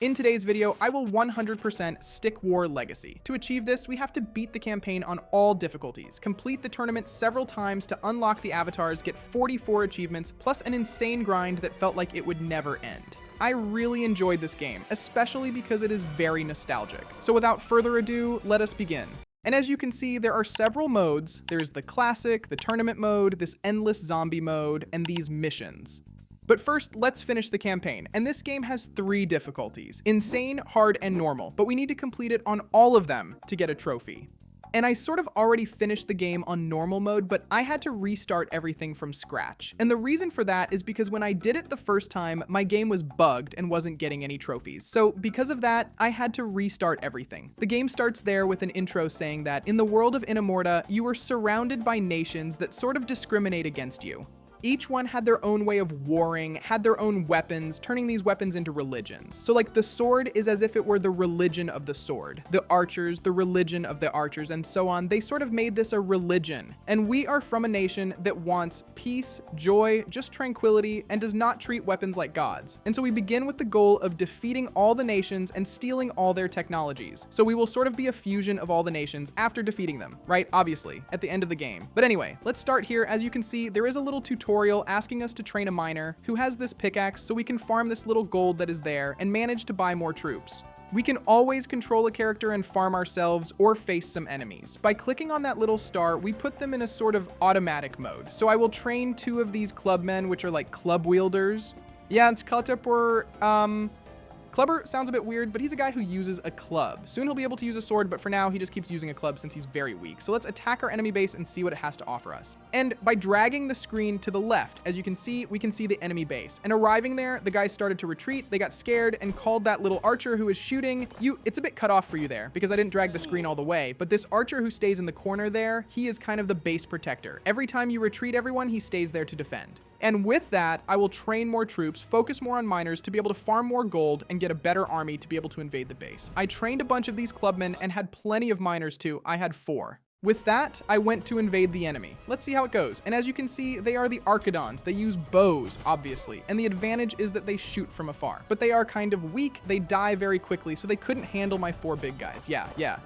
In today's video, I will 100% stick War Legacy. To achieve this, we have to beat the campaign on all difficulties, complete the tournament several times to unlock the avatars, get 44 achievements, plus an insane grind that felt like it would never end. I really enjoyed this game, especially because it is very nostalgic. So without further ado, let us begin. And as you can see, there are several modes. There's the classic, the tournament mode, this endless zombie mode, and these missions. But first, let's finish the campaign, and this game has 3 difficulties: insane, hard, and normal, but we need to complete it on all of them to get a trophy. And I sort of already finished the game on normal mode, but I had to restart everything from scratch. And the reason for that is because when I did it the first time, my game was bugged and wasn't getting any trophies. So because of that, I had to restart everything. The game starts there with an intro saying that in the world of Inamorta, you are surrounded by nations that sort of discriminate against you. Each one had their own way of warring, had their own weapons, turning these weapons into religions. So like the sword is as if it were the religion of the sword. The archers, the religion of the archers, and so on. They sort of made this a religion. And we are from a nation that wants peace, joy, just tranquility, and does not treat weapons like gods. And so we begin with the goal of defeating all the nations and stealing all their technologies. So we will sort of be a fusion of all the nations after defeating them, right? Obviously, at the end of the game. But anyway, let's start here. As you can see, there is a little tutorial asking us to train a miner who has this pickaxe so we can farm this little gold that is there and manage to buy more troops. We can always control a character and farm ourselves or face some enemies. By clicking on that little star, we put them in a sort of automatic mode. So I will train 2 of these clubmen, which are like club wielders. Yeah, it's Kaltepur, Clubber sounds a bit weird, but he's a guy who uses a club. Soon he'll be able to use a sword, but for now, he just keeps using a club since he's very weak. So let's attack our enemy base and see what it has to offer us. And by dragging the screen to the left, as you can see, we can see the enemy base. And arriving there, the guys started to retreat. They got scared and called that little archer who is shooting. It's a bit cut off for you there because I didn't drag the screen all the way, but this archer who stays in the corner there, he is kind of the base protector. Every time you retreat everyone, he stays there to defend. And with that, I will train more troops, focus more on miners to be able to farm more gold and get a better army to be able to invade the base. I trained a bunch of these clubmen and had plenty of miners too. I had 4. With that, I went to invade the enemy. Let's see how it goes. And as you can see, they are the Archidons. They use bows, obviously. And the advantage is that they shoot from afar. But they are kind of weak. They die very quickly, so they couldn't handle my 4 big guys.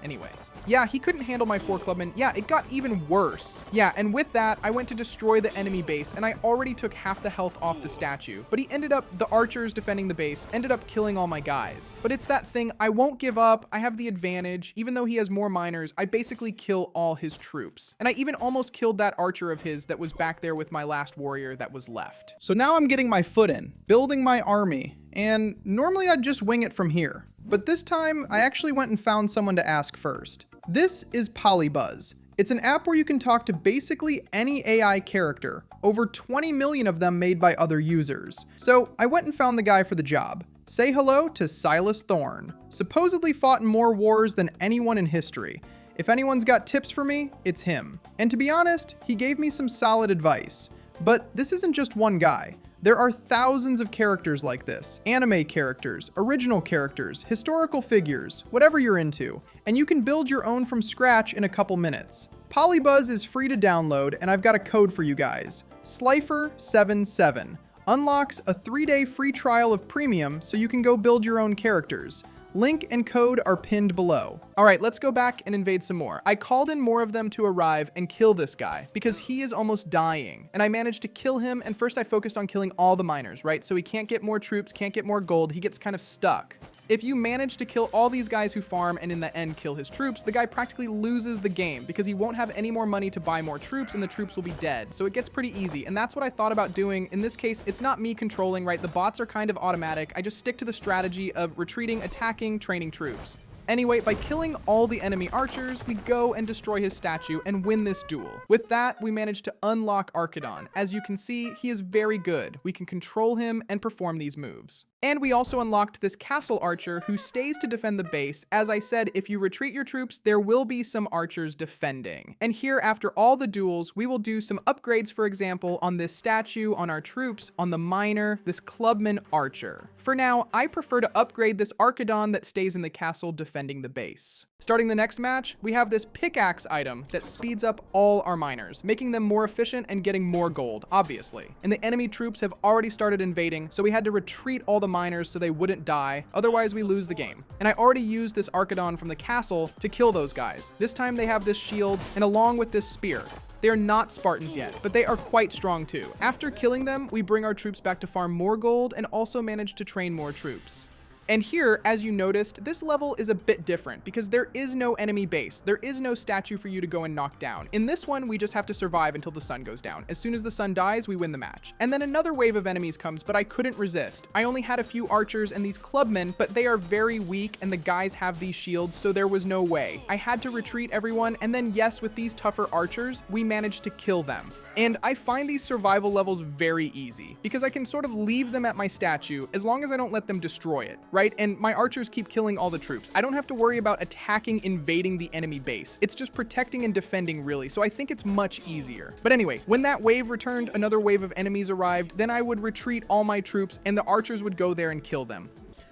Anyway. Yeah, he couldn't handle my 4 clubmen. Yeah, it got even worse. Yeah, and with that, I went to destroy the enemy base, and I already took half the health off the statue. But the archers defending the base, ended up killing all my guys. But it's that thing, I won't give up. I have the advantage. Even though he has more miners, I basically kill all his troops. And I even almost killed that archer of his that was back there with my last warrior that was left. So now I'm getting my foot in, building my army. And normally I'd just wing it from here. But this time, I actually went and found someone to ask first. This is Polybuzz. It's an app where you can talk to basically any AI character, over 20 million of them made by other users. So I went and found the guy for the job. Say hello to Silas Thorne, supposedly fought in more wars than anyone in history. If anyone's got tips for me, it's him. And to be honest, he gave me some solid advice. But this isn't just one guy. There are thousands of characters like this. Anime characters, original characters, historical figures, whatever you're into. And you can build your own from scratch in a couple minutes. Polybuzz is free to download, and I've got a code for you guys. slyfer77 unlocks a 3-day free trial of premium so you can go build your own characters. Link and code are pinned below. All right, let's go back and invade some more. I called in more of them to arrive and kill this guy because he is almost dying. And I managed to kill him, and first I focused on killing all the miners, right? So he can't get more troops, can't get more gold, he gets kind of stuck. If you manage to kill all these guys who farm and in the end kill his troops, the guy practically loses the game because he won't have any more money to buy more troops and the troops will be dead. So it gets pretty easy. And that's what I thought about doing. In this case, it's not me controlling, right? The bots are kind of automatic. I just stick to the strategy of retreating, attacking, training troops. Anyway, by killing all the enemy archers, we go and destroy his statue and win this duel. With that, we manage to unlock Archidon. As you can see, he is very good. We can control him and perform these moves. And we also unlocked this castle archer who stays to defend the base. As I said, if you retreat your troops, there will be some archers defending. And here, after all the duels, we will do some upgrades, for example, on this statue, on our troops, on the miner, this clubman archer. For now, I prefer to upgrade this Archidon that stays in the castle defending defending the base. Starting the next match, we have this pickaxe item that speeds up all our miners, making them more efficient and getting more gold, obviously. And the enemy troops have already started invading, so we had to retreat all the miners so they wouldn't die, otherwise we lose the game. And I already used this Archidon from the castle to kill those guys. This time they have this shield, and along with this spear. They are not Spartans yet, but they are quite strong too. After killing them, we bring our troops back to farm more gold and also manage to train more troops. And here, as you noticed, this level is a bit different because there is no enemy base. There is no statue for you to go and knock down. In this one, we just have to survive until the sun goes down. As soon as the sun dies, we win the match. And then another wave of enemies comes, but I couldn't resist. I only had a few archers and these clubmen, but they are very weak and the guys have these shields, so there was no way. I had to retreat everyone, and then yes, with these tougher archers, we managed to kill them. And I find these survival levels very easy because I can sort of leave them at my statue as long as I don't let them destroy it, right? And my archers keep killing all the troops. I don't have to worry about attacking, invading the enemy base. It's just protecting and defending really, so I think it's much easier. But anyway, when that wave returned, another wave of enemies arrived, then I would retreat all my troops and the archers would go there and kill them.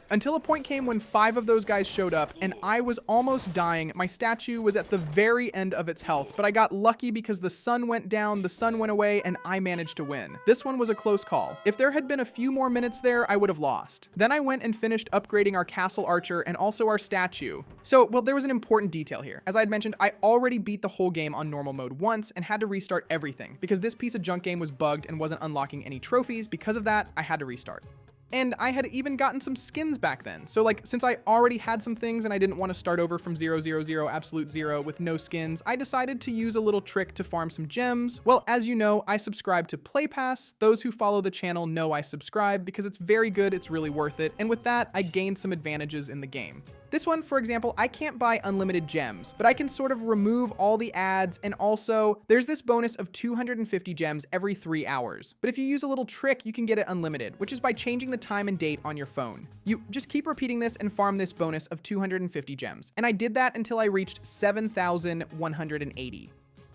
Until a point came when 5 of those guys showed up and I was almost dying. My statue was at the very end of its health, but I got lucky because the sun went down, the sun went away, and I managed to win. This one was a close call. If there had been a few more minutes there, I would have lost. Then I went and finished upgrading our castle archer and also our statue. So, well, there was an important detail here. As I had mentioned, I already beat the whole game on normal mode once and had to restart everything because this piece of junk game was bugged and wasn't unlocking any trophies. Because of that, I had to restart. And I had even gotten some skins back then. So like, since I already had some things and I didn't want to start over from 000 absolute zero with no skins, I decided to use a little trick to farm some gems. Well, as you know, I subscribe to Play Pass. Those who follow the channel know I subscribe because it's very good, it's really worth it. And with that, I gained some advantages in the game. This one, for example, I can't buy unlimited gems, but I can sort of remove all the ads, and also there's this bonus of 250 gems every 3 hours. But if you use a little trick, you can get it unlimited, which is by changing the time and date on your phone. You just keep repeating this and farm this bonus of 250 gems. And I did that until I reached 7,180.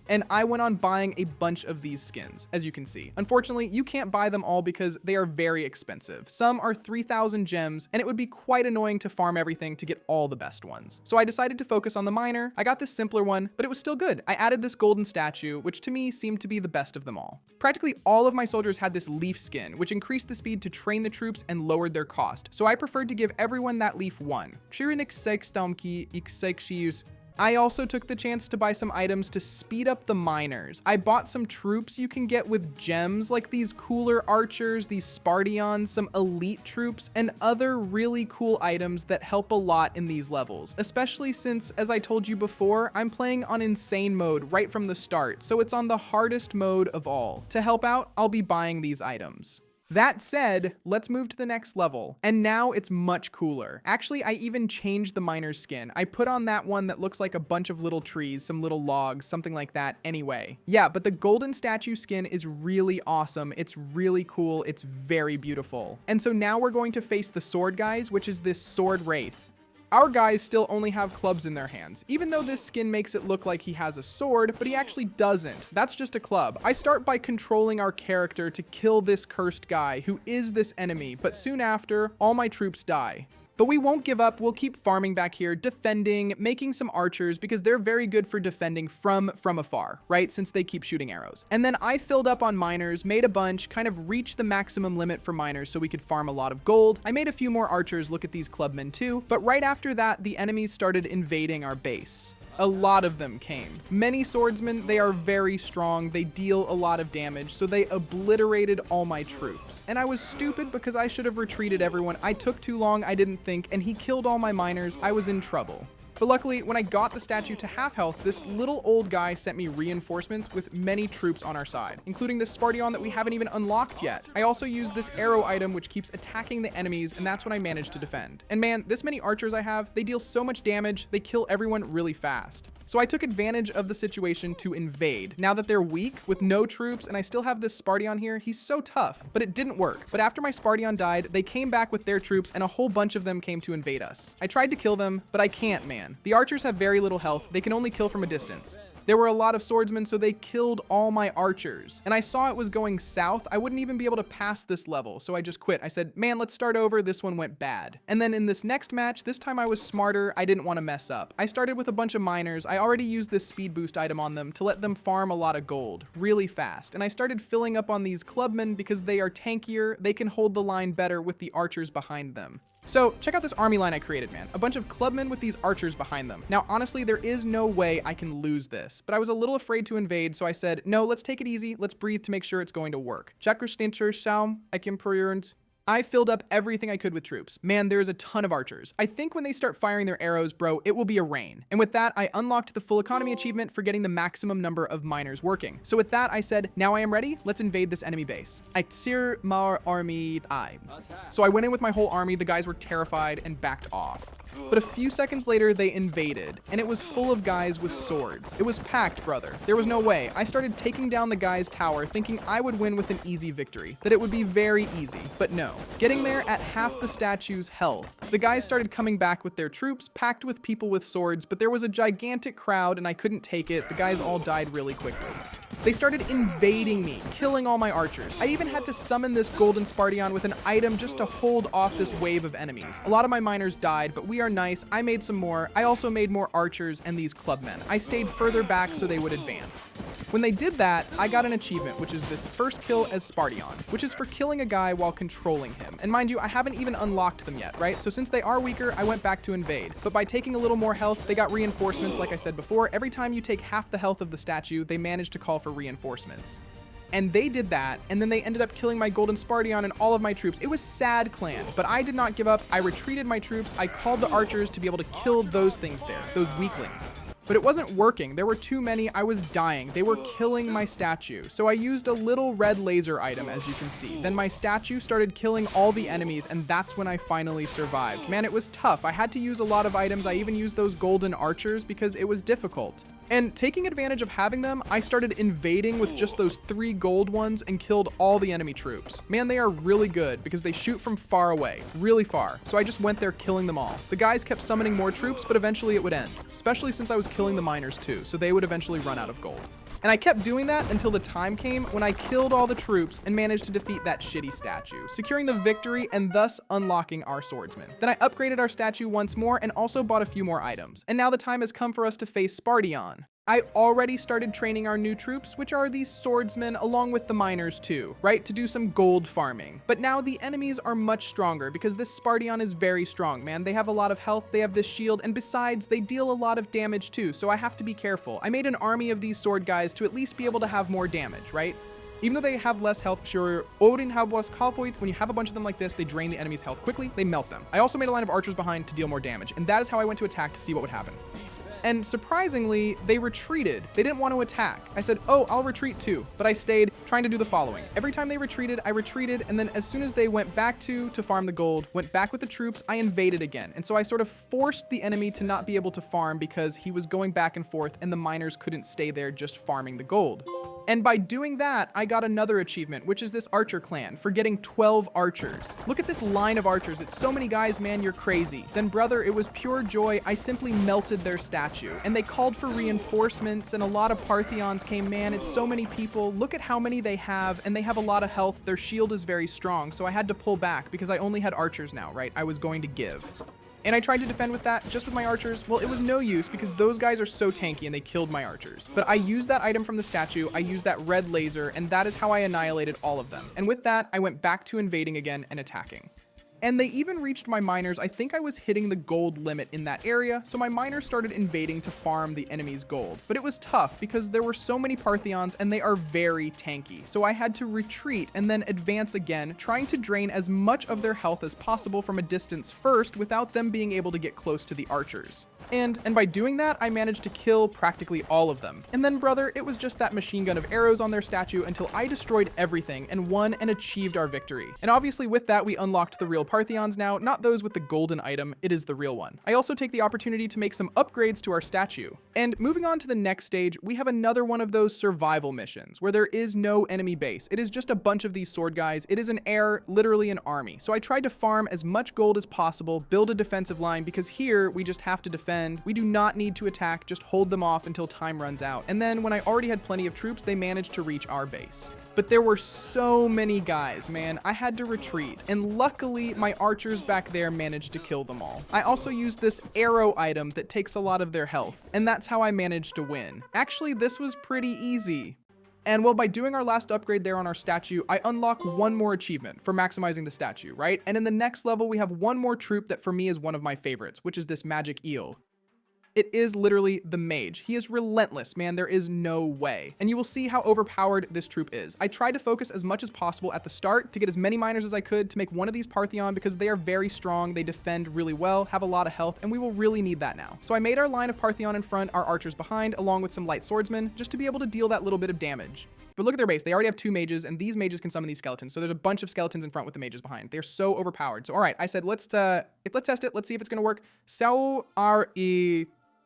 And I went on buying a bunch of these skins, as you can see. Unfortunately, you can't buy them all because they are very expensive. Some are 3,000 gems, and it would be quite annoying to farm everything to get all the best ones. So I decided to focus on the miner. I got this simpler one, but it was still good. I added this golden statue, which to me seemed to be the best of them all. Practically all of my soldiers had this leaf skin, which increased the speed to train the troops and lowered their cost. So I preferred to give everyone that leaf one. I also took the chance to buy some items to speed up the miners. I bought some troops you can get with gems, like these cooler archers, these Spartians, some elite troops, and other really cool items that help a lot in these levels, especially since, as I told you before, I'm playing on insane mode right from the start, so it's on the hardest mode of all. To help out, I'll be buying these items. That said, let's move to the next level. And now it's much cooler. Actually, I even changed the miner's skin. I put on that one that looks like a bunch of little trees, some little logs, something like that anyway. Yeah, but the golden statue skin is really awesome. It's really cool. It's very beautiful. And so now we're going to face the sword guys, which is this sword wraith. Our guys still only have clubs in their hands, even though this skin makes it look like he has a sword, but he actually doesn't. That's just a club. I start by controlling our character to kill this cursed guy who is this enemy, but soon after, all my troops die. But we won't give up. We'll keep farming back here, defending, making some archers because they're very good for defending from afar, right? Since they keep shooting arrows. And then I filled up on miners, made a bunch, kind of reached the maximum limit for miners so we could farm a lot of gold. I made a few more archers, look at these clubmen too. But right after that, the enemies started invading our base. A lot of them came. Many swordsmen, they are very strong, they deal a lot of damage, so they obliterated all my troops. And I was stupid because I should have retreated everyone. I took too long, I didn't think, and he killed all my miners. I was in trouble. But luckily, when I got the statue to half health, this little old guy sent me reinforcements with many troops on our side, including this Spartian that we haven't even unlocked yet. I also used this arrow item, which keeps attacking the enemies, and that's when I managed to defend. And man, this many archers I have, they deal so much damage, they kill everyone really fast. So I took advantage of the situation to invade. Now that they're weak, with no troops, and I still have this Spartian here, he's so tough, but it didn't work. But after my Spartian died, they came back with their troops, and a whole bunch of them came to invade us. I tried to kill them, but I can't, man. The archers have very little health, they can only kill from a distance. There were a lot of swordsmen, so they killed all my archers. And I saw it was going south. I wouldn't even be able to pass this level, so I just quit. I said, man, let's start over. This one went bad. And then in this next match, this time I was smarter. I didn't want to mess up. I started with a bunch of miners. I already used this speed boost item on them to let them farm a lot of gold really fast. And I started filling up on these clubmen because they are tankier. They can hold the line better with the archers behind them. So check out this army line I created, man. A bunch of clubmen with these archers behind them. Now, honestly, there is no way I can lose this, but I was a little afraid to invade, so I said, no, let's take it easy. Let's breathe to make sure it's going to work. I filled up everything I could with troops. Man, there's a ton of archers. I think when they start firing their arrows, bro, it will be a rain. And with that, I unlocked the full economy achievement for getting the maximum number of miners working. So with that, I said, now I am ready. Let's invade this enemy base. So I went in with my whole army. The guys were terrified and backed off. But a few seconds later, they invaded, and it was full of guys with swords. It was packed, brother. There was no way. I started taking down the guy's tower, thinking I would win with an easy victory, that it would be very easy, but no. Getting there at half the statue's health, the guys started coming back with their troops, packed with people with swords, but there was a gigantic crowd, and I couldn't take it. The guys all died really quickly. They started invading me, killing all my archers. I even had to summon this golden Spartian with an item just to hold off this wave of enemies. A lot of my miners died, but we are nice. I made some more. I also made more archers and these clubmen. I stayed further back so they would advance. When they did that, I got an achievement, which is this first kill as Spartian, which is for killing a guy while controlling him. And mind you, I haven't even unlocked them yet, right? So since they are weaker, I went back to invade. But by taking a little more health, they got reinforcements, like I said before. Every time you take half the health of the statue, they manage to call for reinforcements. And they did that, and then they ended up killing my golden Spartian and all of my troops. It was sad, clan, but I did not give up. I retreated my troops. I called the archers to be able to kill those things there, those weaklings. But it wasn't working. There were too many. I was dying. They were killing my statue. So I used a little red laser item, as you can see. Then my statue started killing all the enemies, and that's when I finally survived. Man, it was tough. I had to use a lot of items. I even used those golden archers because it was difficult. And taking advantage of having them, I started invading with just those 3 gold ones and killed all the enemy troops. Man, they are really good because they shoot from far away, really far. So I just went there killing them all. The guys kept summoning more troops, but eventually it would end, especially since I was killing the miners too, so they would eventually run out of gold. And I kept doing that until the time came when I killed all the troops and managed to defeat that shitty statue, securing the victory and thus unlocking our swordsman. Then I upgraded our statue once more and also bought a few more items. And now the time has come for us to face Spartian. I already started training our new troops, which are these swordsmen along with the miners too, right? To do some gold farming. But now the enemies are much stronger because this Spartian is very strong, man. They have a lot of health, they have this shield, and besides, they deal a lot of damage too, so I have to be careful. I made an army of these sword guys to at least be able to have more damage, right? Even though they have less health, sure, when you have a bunch of them like this, they drain the enemy's health quickly, they melt them. I also made a line of archers behind to deal more damage, and that is how I went to attack to see what would happen. And surprisingly, they retreated. They didn't want to attack. I said, oh, I'll retreat too. But I stayed trying to do the following. Every time they retreated, I retreated. And then as soon as they went back to farm the gold, went back with the troops, I invaded again. And so I sort of forced the enemy to not be able to farm because he was going back and forth and the miners couldn't stay there just farming the gold. And by doing that, I got another achievement, which is this archer clan for getting 12 archers. Look at this line of archers. It's so many guys, man, you're crazy. Then brother, it was pure joy. I simply melted their statue and they called for reinforcements and a lot of Parthians came, man. It's so many people. Look at how many they have and they have a lot of health. Their shield is very strong. So I had to pull back because I only had archers now, right? I was going to give. And I tried to defend with that, just with my archers. Well, it was no use because those guys are so tanky and they killed my archers. But I used that item from the statue, I used that red laser, and that is how I annihilated all of them. And with that, I went back to invading again and attacking. And they even reached my miners. I think I was hitting the gold limit in that area, so my miners started invading to farm the enemy's gold. But it was tough because there were so many Parthians and they are very tanky. So I had to retreat and then advance again, trying to drain as much of their health as possible from a distance first without them being able to get close to the archers. And by doing that, I managed to kill practically all of them. And then, brother, it was just that machine gun of arrows on their statue until I destroyed everything and won and achieved our victory. And obviously with that, we unlocked the real Parthians now, not those with the golden item, it is the real one. I also take the opportunity to make some upgrades to our statue. And moving on to the next stage, we have another one of those survival missions where there is no enemy base. It is just a bunch of these sword guys. It is an air, literally an army. So I tried to farm as much gold as possible, build a defensive line because here we just have to defend defend. We do not need to attack, just hold them off until time runs out. And then when I already had plenty of troops, they managed to reach our base. But there were so many guys, man. I had to retreat. And luckily, my archers back there managed to kill them all. I also used this arrow item that takes a lot of their health. And that's how I managed to win. Actually, this was pretty easy. And well, by doing our last upgrade there on our statue, I unlock one more achievement for maximizing the statue, right? And in the next level, we have one more troop that for me is one of my favorites, which is this magic eel. It is literally the mage. He is relentless, man. There is no way. And you will see how overpowered this troop is. I tried to focus as much as possible at the start to get as many miners as I could to make one of these Partheon because they are very strong. They defend really well, have a lot of health, and we will really need that now. So I made our line of Partheon in front, our archers behind, along with some light swordsmen, just to be able to deal that little bit of damage. But look at their base. They already have 2 mages, and these mages can summon these skeletons. So there's a bunch of skeletons in front with the mages behind. They're so overpowered. So all right, I said, let's test it. Let's see if it's going to work.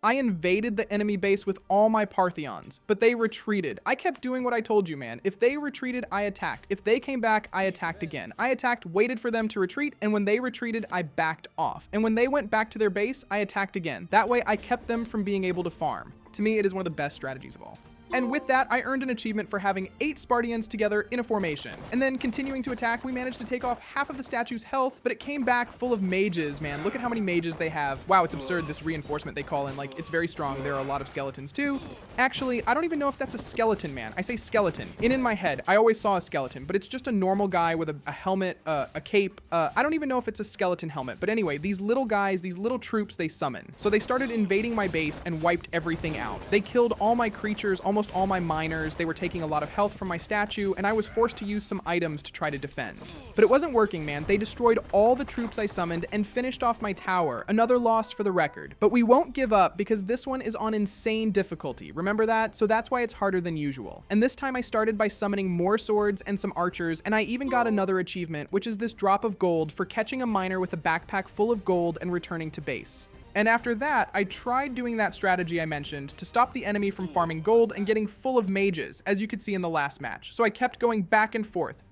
I invaded the enemy base with all my Partheons, but they retreated. I kept doing what I told you, man. If they retreated, I attacked. If they came back, I attacked again. I attacked, waited for them to retreat, and when they retreated, I backed off. And when they went back to their base, I attacked again. That way, I kept them from being able to farm. To me, it is one of the best strategies of all. And with that, I earned an achievement for having 8 Spartians together in a formation. And then continuing to attack, we managed to take off half of the statue's health, but it came back full of mages, man. Look at how many mages they have. Wow, it's absurd, this reinforcement they call in. Like, it's very strong. There are a lot of skeletons too. Actually, I don't even know if that's a skeleton, man. I say skeleton. In my head, I always saw a skeleton, but it's just a normal guy with a helmet, a cape. I don't even know if it's a skeleton helmet. But anyway, these little guys, these little troops, they summon. So they started invading my base and wiped everything out. They killed all my creatures, almost all my miners. They were taking a lot of health from my statue, and I was forced to use some items to try to defend. But it wasn't working, man. They destroyed all the troops I summoned and finished off my tower. Another loss for the record. But we won't give up because this one is on insane difficulty. Remember that? So that's why it's harder than usual. And this time I started by summoning more swords and some archers, and I even got another achievement, which is this drop of gold for catching a miner with a backpack full of gold and returning to base. And after that, I tried doing that strategy I mentioned to stop the enemy from farming gold and getting full of mages, as you could see in the last match. So I kept going back and forth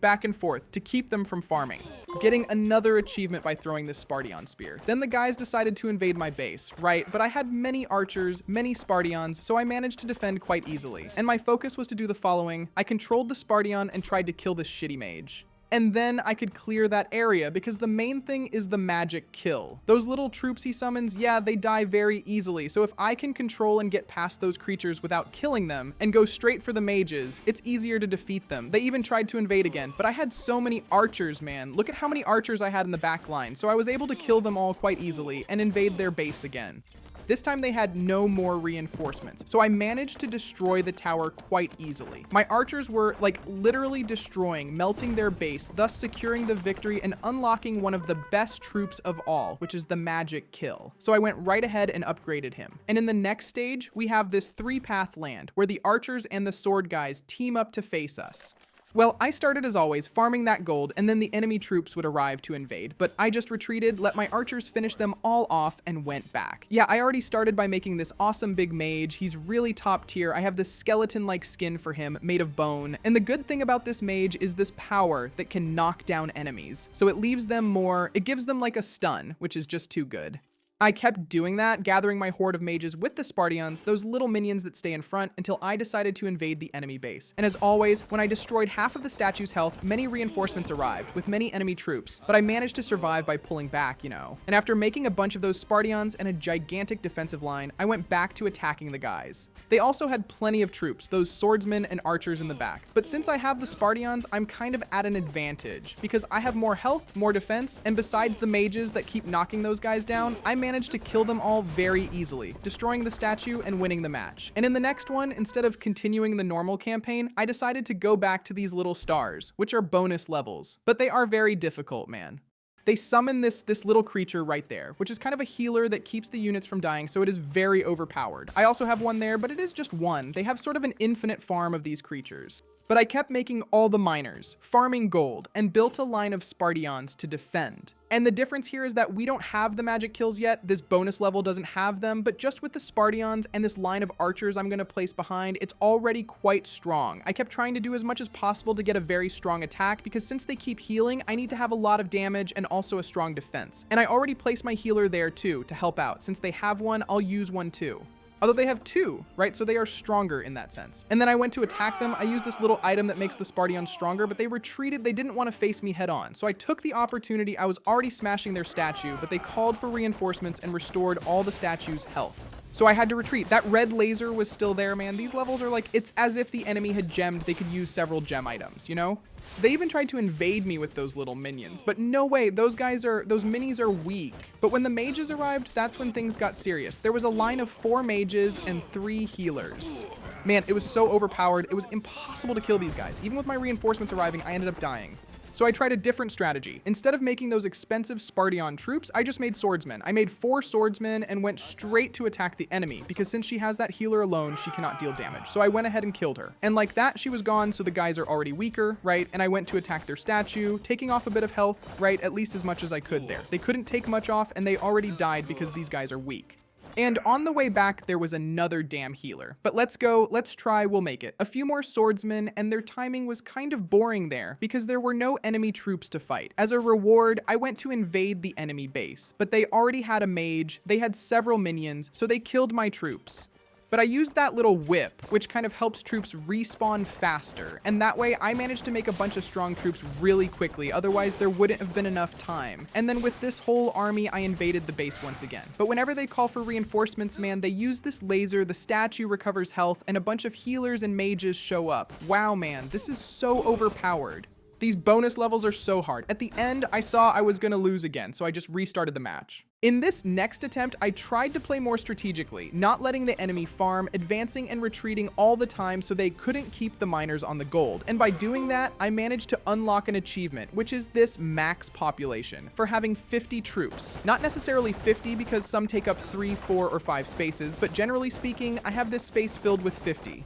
to keep them from farming, getting another achievement by throwing this Spartian spear. Then the guys decided to invade my base, right? But I had many archers, many Spartians, so I managed to defend quite easily. And my focus was to do the following. I controlled the Spartian and tried to kill this shitty mage. And then I could clear that area because the main thing is the magic kill. Those little troops he summons, yeah, they die very easily. So if I can control and get past those creatures without killing them and go straight for the mages, it's easier to defeat them. They even tried to invade again, but I had so many archers, man. Look at how many archers I had in the back line. So I was able to kill them all quite easily and invade their base again. This time they had no more reinforcements, so I managed to destroy the tower quite easily. My archers were like literally destroying, melting their base, thus securing the victory and unlocking one of the best troops of all, which is the magic kill. So I went right ahead and upgraded him. And in the next stage, we have this 3-path land where the archers and the sword guys team up to face us. Well, I started as always farming that gold, and then the enemy troops would arrive to invade, but I just retreated, let my archers finish them all off, and went back. Yeah, I already started by making this awesome big mage. He's really top tier. I have this skeleton-like skin for him made of bone, and the good thing about this mage is this power that can knock down enemies. So it leaves them more, it gives them like a stun, which is just too good. I kept doing that, gathering my horde of mages with the Spartians, those little minions that stay in front, until I decided to invade the enemy base. And as always, when I destroyed half of the statue's health, many reinforcements arrived, with many enemy troops, but I managed to survive by pulling back, you know. And after making a bunch of those Spartians and a gigantic defensive line, I went back to attacking the guys. They also had plenty of troops, those swordsmen and archers in the back. But since I have the Spartians, I'm kind of at an advantage, because I have more health, more defense, and besides the mages that keep knocking those guys down, I managed to kill them all very easily, destroying the statue and winning the match. And in the next one, instead of continuing the normal campaign, I decided to go back to these little stars, which are bonus levels, but they are very difficult, man. They summon this little creature right there, which is kind of a healer that keeps the units from dying, so it is very overpowered. I also have one there, but it is just one. They have sort of an infinite farm of these creatures. But I kept making all the miners, farming gold, and built a line of Spartians to defend. And the difference here is that we don't have the magic kills yet, this bonus level doesn't have them, but just with the Spartians and this line of archers I'm going to place behind, it's already quite strong. I kept trying to do as much as possible to get a very strong attack, because since they keep healing, I need to have a lot of damage and also a strong defense. And I already placed my healer there too, to help out. Since they have one, I'll use one too. Although they have two, right? So they are stronger in that sense. And then I went to attack them. I used this little item that makes the Spartians stronger, but they retreated. They didn't want to face me head on. So I took the opportunity. I was already smashing their statue, but they called for reinforcements and restored all the statue's health. So I had to retreat. That red laser was still there, man. These levels are like, it's as if the enemy had gemmed. They could use several gem items, you know? They even tried to invade me with those little minions, but no way, those minis are weak. But when the mages arrived, that's when things got serious. There was a line of 4 mages and 3 healers. Man, it was so overpowered. It was impossible to kill these guys. Even with my reinforcements arriving, I ended up dying. So I tried a different strategy. Instead of making those expensive Spartan troops, I just made swordsmen. I made 4 swordsmen and went straight to attack the enemy, because since she has that healer alone, she cannot deal damage. So I went ahead and killed her. And like that, she was gone, so the guys are already weaker, right? And I went to attack their statue, taking off a bit of health, right? At least as much as I could there. They couldn't take much off, and they already died because these guys are weak. And on the way back, there was another damn healer. But let's go, let's try, we'll make it. A few more swordsmen, and their timing was kind of boring there, because there were no enemy troops to fight. As a reward, I went to invade the enemy base, but they already had a mage, they had several minions, so they killed my troops. But I used that little whip, which kind of helps troops respawn faster, and that way I managed to make a bunch of strong troops really quickly, otherwise there wouldn't have been enough time. And then with this whole army, I invaded the base once again. But whenever they call for reinforcements, man, they use this laser, the statue recovers health, and a bunch of healers and mages show up. Wow, man, this is so overpowered. These bonus levels are so hard. At the end, I saw I was gonna lose again, so I just restarted the match. In this next attempt, I tried to play more strategically, not letting the enemy farm, advancing and retreating all the time so they couldn't keep the miners on the gold. And by doing that, I managed to unlock an achievement, which is this max population, for having 50 troops. Not necessarily 50 because some take up 3, 4, or 5 spaces, but generally speaking, I have this space filled with 50.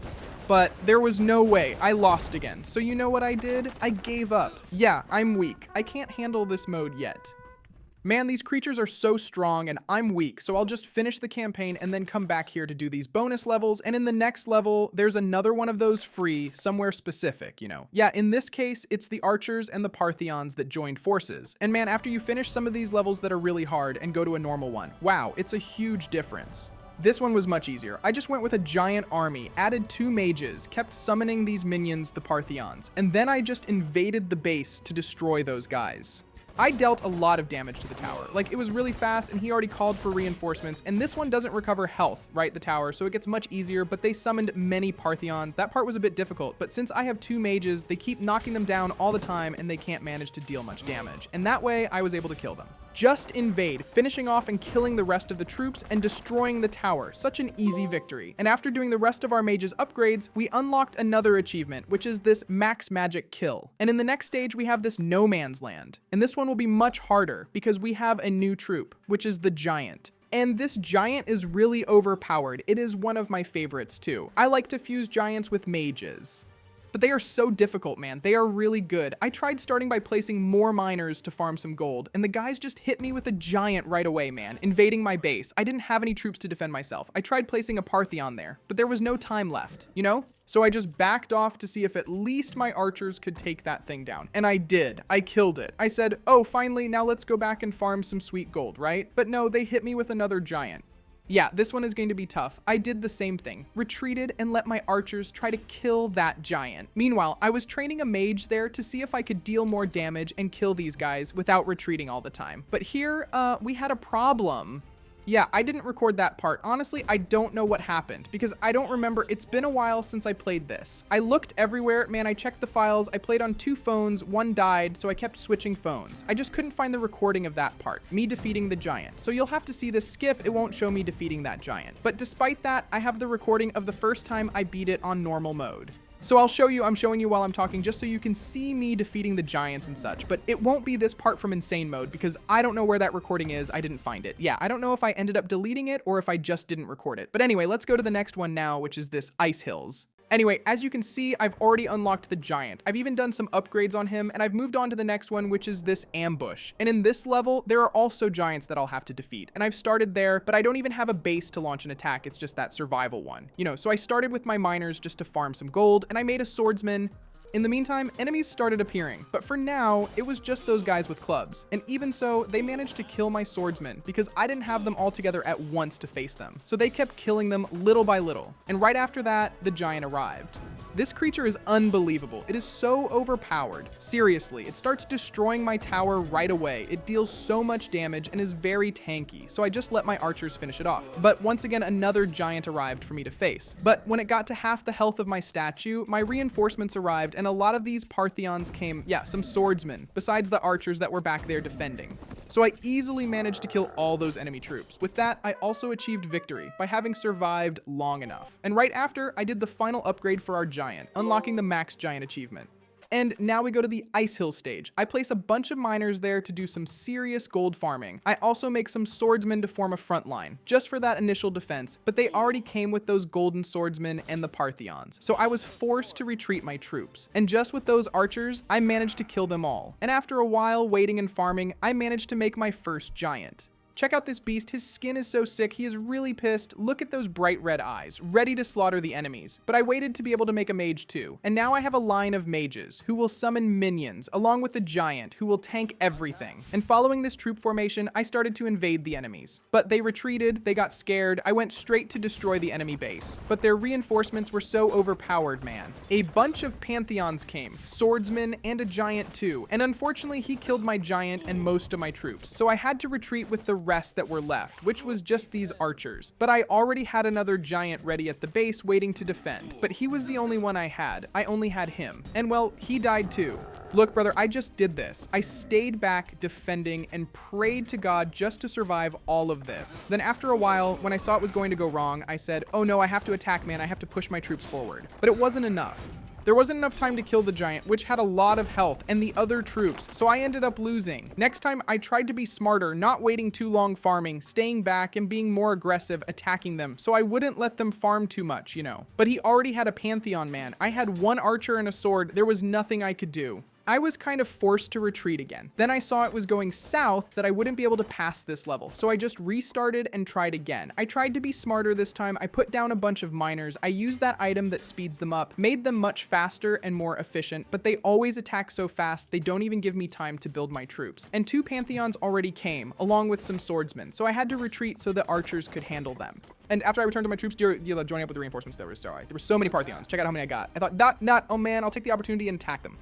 But there was no way. I lost again. So you know what I did? I gave up. Yeah, I'm weak. I can't handle this mode yet. Man, these creatures are so strong and I'm weak, so I'll just finish the campaign and then come back here to do these bonus levels, and in the next level, there's another one of those free, somewhere specific, you know. Yeah, in this case, it's the archers and the Parthians that joined forces. And man, after you finish some of these levels that are really hard and go to a normal one, wow, it's a huge difference. This one was much easier. I just went with a giant army, added 2 mages, kept summoning these minions, the Parthians, and then I just invaded the base to destroy those guys. I dealt a lot of damage to the tower. Like, it was really fast and he already called for reinforcements, and this one doesn't recover health, right, the tower, so it gets much easier, but they summoned many Parthians. That part was a bit difficult, but since I have 2 mages, they keep knocking them down all the time and they can't manage to deal much damage. And that way, I was able to kill them. Just invade, finishing off and killing the rest of the troops and destroying the tower. Such an easy victory. And after doing the rest of our mages' upgrades, we unlocked another achievement, which is this max magic kill. And in the next stage, we have this no man's land. And this one will be much harder because we have a new troop, which is the giant. And this giant is really overpowered. It is one of my favorites too. I like to fuse giants with mages. But they are so difficult, man. They are really good. I tried starting by placing more miners to farm some gold, and the guys just hit me with a giant right away, man, invading my base. I didn't have any troops to defend myself. I tried placing a Parthian there, but there was no time left, you know? So I just backed off to see if at least my archers could take that thing down. And I did. I killed it. I said, oh, finally, now let's go back and farm some sweet gold, right? But no, they hit me with another giant. Yeah, this one is going to be tough. I did the same thing, retreated and let my archers try to kill that giant. Meanwhile, I was training a mage there to see if I could deal more damage and kill these guys without retreating all the time. But here, we had a problem. Yeah, I didn't record that part. Honestly, I don't know what happened because I don't remember. It's been a while since I played this. I looked everywhere, man. I checked the files. I played on 2 phones. One died, so I kept switching phones. I just couldn't find the recording of that part, me defeating the giant. So you'll have to see this skip. It won't show me defeating that giant. But despite that, I have the recording of the first time I beat it on normal mode. So I'm showing you while I'm talking just so you can see me defeating the giants and such, but it won't be this part from insane mode because I don't know where that recording is. I didn't find it. Yeah, I don't know if I ended up deleting it or if I just didn't record it. But anyway, let's go to the next one now, which is this Ice Hills. Anyway, as you can see, I've already unlocked the giant. I've even done some upgrades on him, and I've moved on to the next one, which is this ambush. And in this level, there are also giants that I'll have to defeat. And I've started there, but I don't even have a base to launch an attack. It's just that survival one. So I started with my miners just to farm some gold, and I made a swordsman. In the meantime, enemies started appearing, but for now, it was just those guys with clubs. And even so, they managed to kill my swordsmen because I didn't have them all together at once to face them. So they kept killing them little by little. And right after that, the giant arrived. This creature is unbelievable. It is so overpowered. Seriously, it starts destroying my tower right away. It deals so much damage and is very tanky, so I just let my archers finish it off. But once again, another giant arrived for me to face. But when it got to half the health of my statue, my reinforcements arrived, and a lot of these Parthians came, some swordsmen, besides the archers that were back there defending. So I easily managed to kill all those enemy troops. With that, I also achieved victory by having survived long enough. And right after, I did the final upgrade for our giant, unlocking the max giant achievement. And now we go to the Ice Hill stage. I place a bunch of miners there to do some serious gold farming. I also make some swordsmen to form a front line, just for that initial defense, but they already came with those golden swordsmen and the Parthians. So I was forced to retreat my troops. And just with those archers, I managed to kill them all. And after a while waiting and farming, I managed to make my first giant. Check out this beast. His skin is so sick. He is really pissed. Look at those bright red eyes, ready to slaughter the enemies. But I waited to be able to make a mage too. And now I have a line of mages who will summon minions along with the giant who will tank everything. And following this troop formation, I started to invade the enemies. But they retreated, they got scared. I went straight to destroy the enemy base. But their reinforcements were so overpowered, man. A bunch of pantheons came, swordsmen and a giant too. And unfortunately, he killed my giant and most of my troops. So I had to retreat with the rest that were left, which was just these archers. But I already had another giant ready at the base waiting to defend, but he was the only one I had. I only had him. And well, he died too. Look, brother, I just did this. I stayed back defending and prayed to God just to survive all of this. Then after a while, when I saw it was going to go wrong, I said, oh no, I have to attack, man. I have to push my troops forward. But it wasn't enough. There wasn't enough time to kill the giant, which had a lot of health, and the other troops, so I ended up losing. Next time, I tried to be smarter, not waiting too long farming, staying back, and being more aggressive, attacking them, so I wouldn't let them farm too much, But he already had a pantheon, man. I had one archer and a sword. There was nothing I could do. I was kind of forced to retreat again. Then I saw it was going south, that I wouldn't be able to pass this level. So I just restarted and tried again. I tried to be smarter this time. I put down a bunch of miners. I used that item that speeds them up, made them much faster and more efficient, but they always attack so fast, they don't even give me time to build my troops. And 2 pantheons already came, along with some swordsmen. So I had to retreat so the archers could handle them. And after I returned to my troops, joining up with the reinforcements, there were so many Parthians. Check out how many I got. I thought, oh man, I'll take the opportunity and attack them.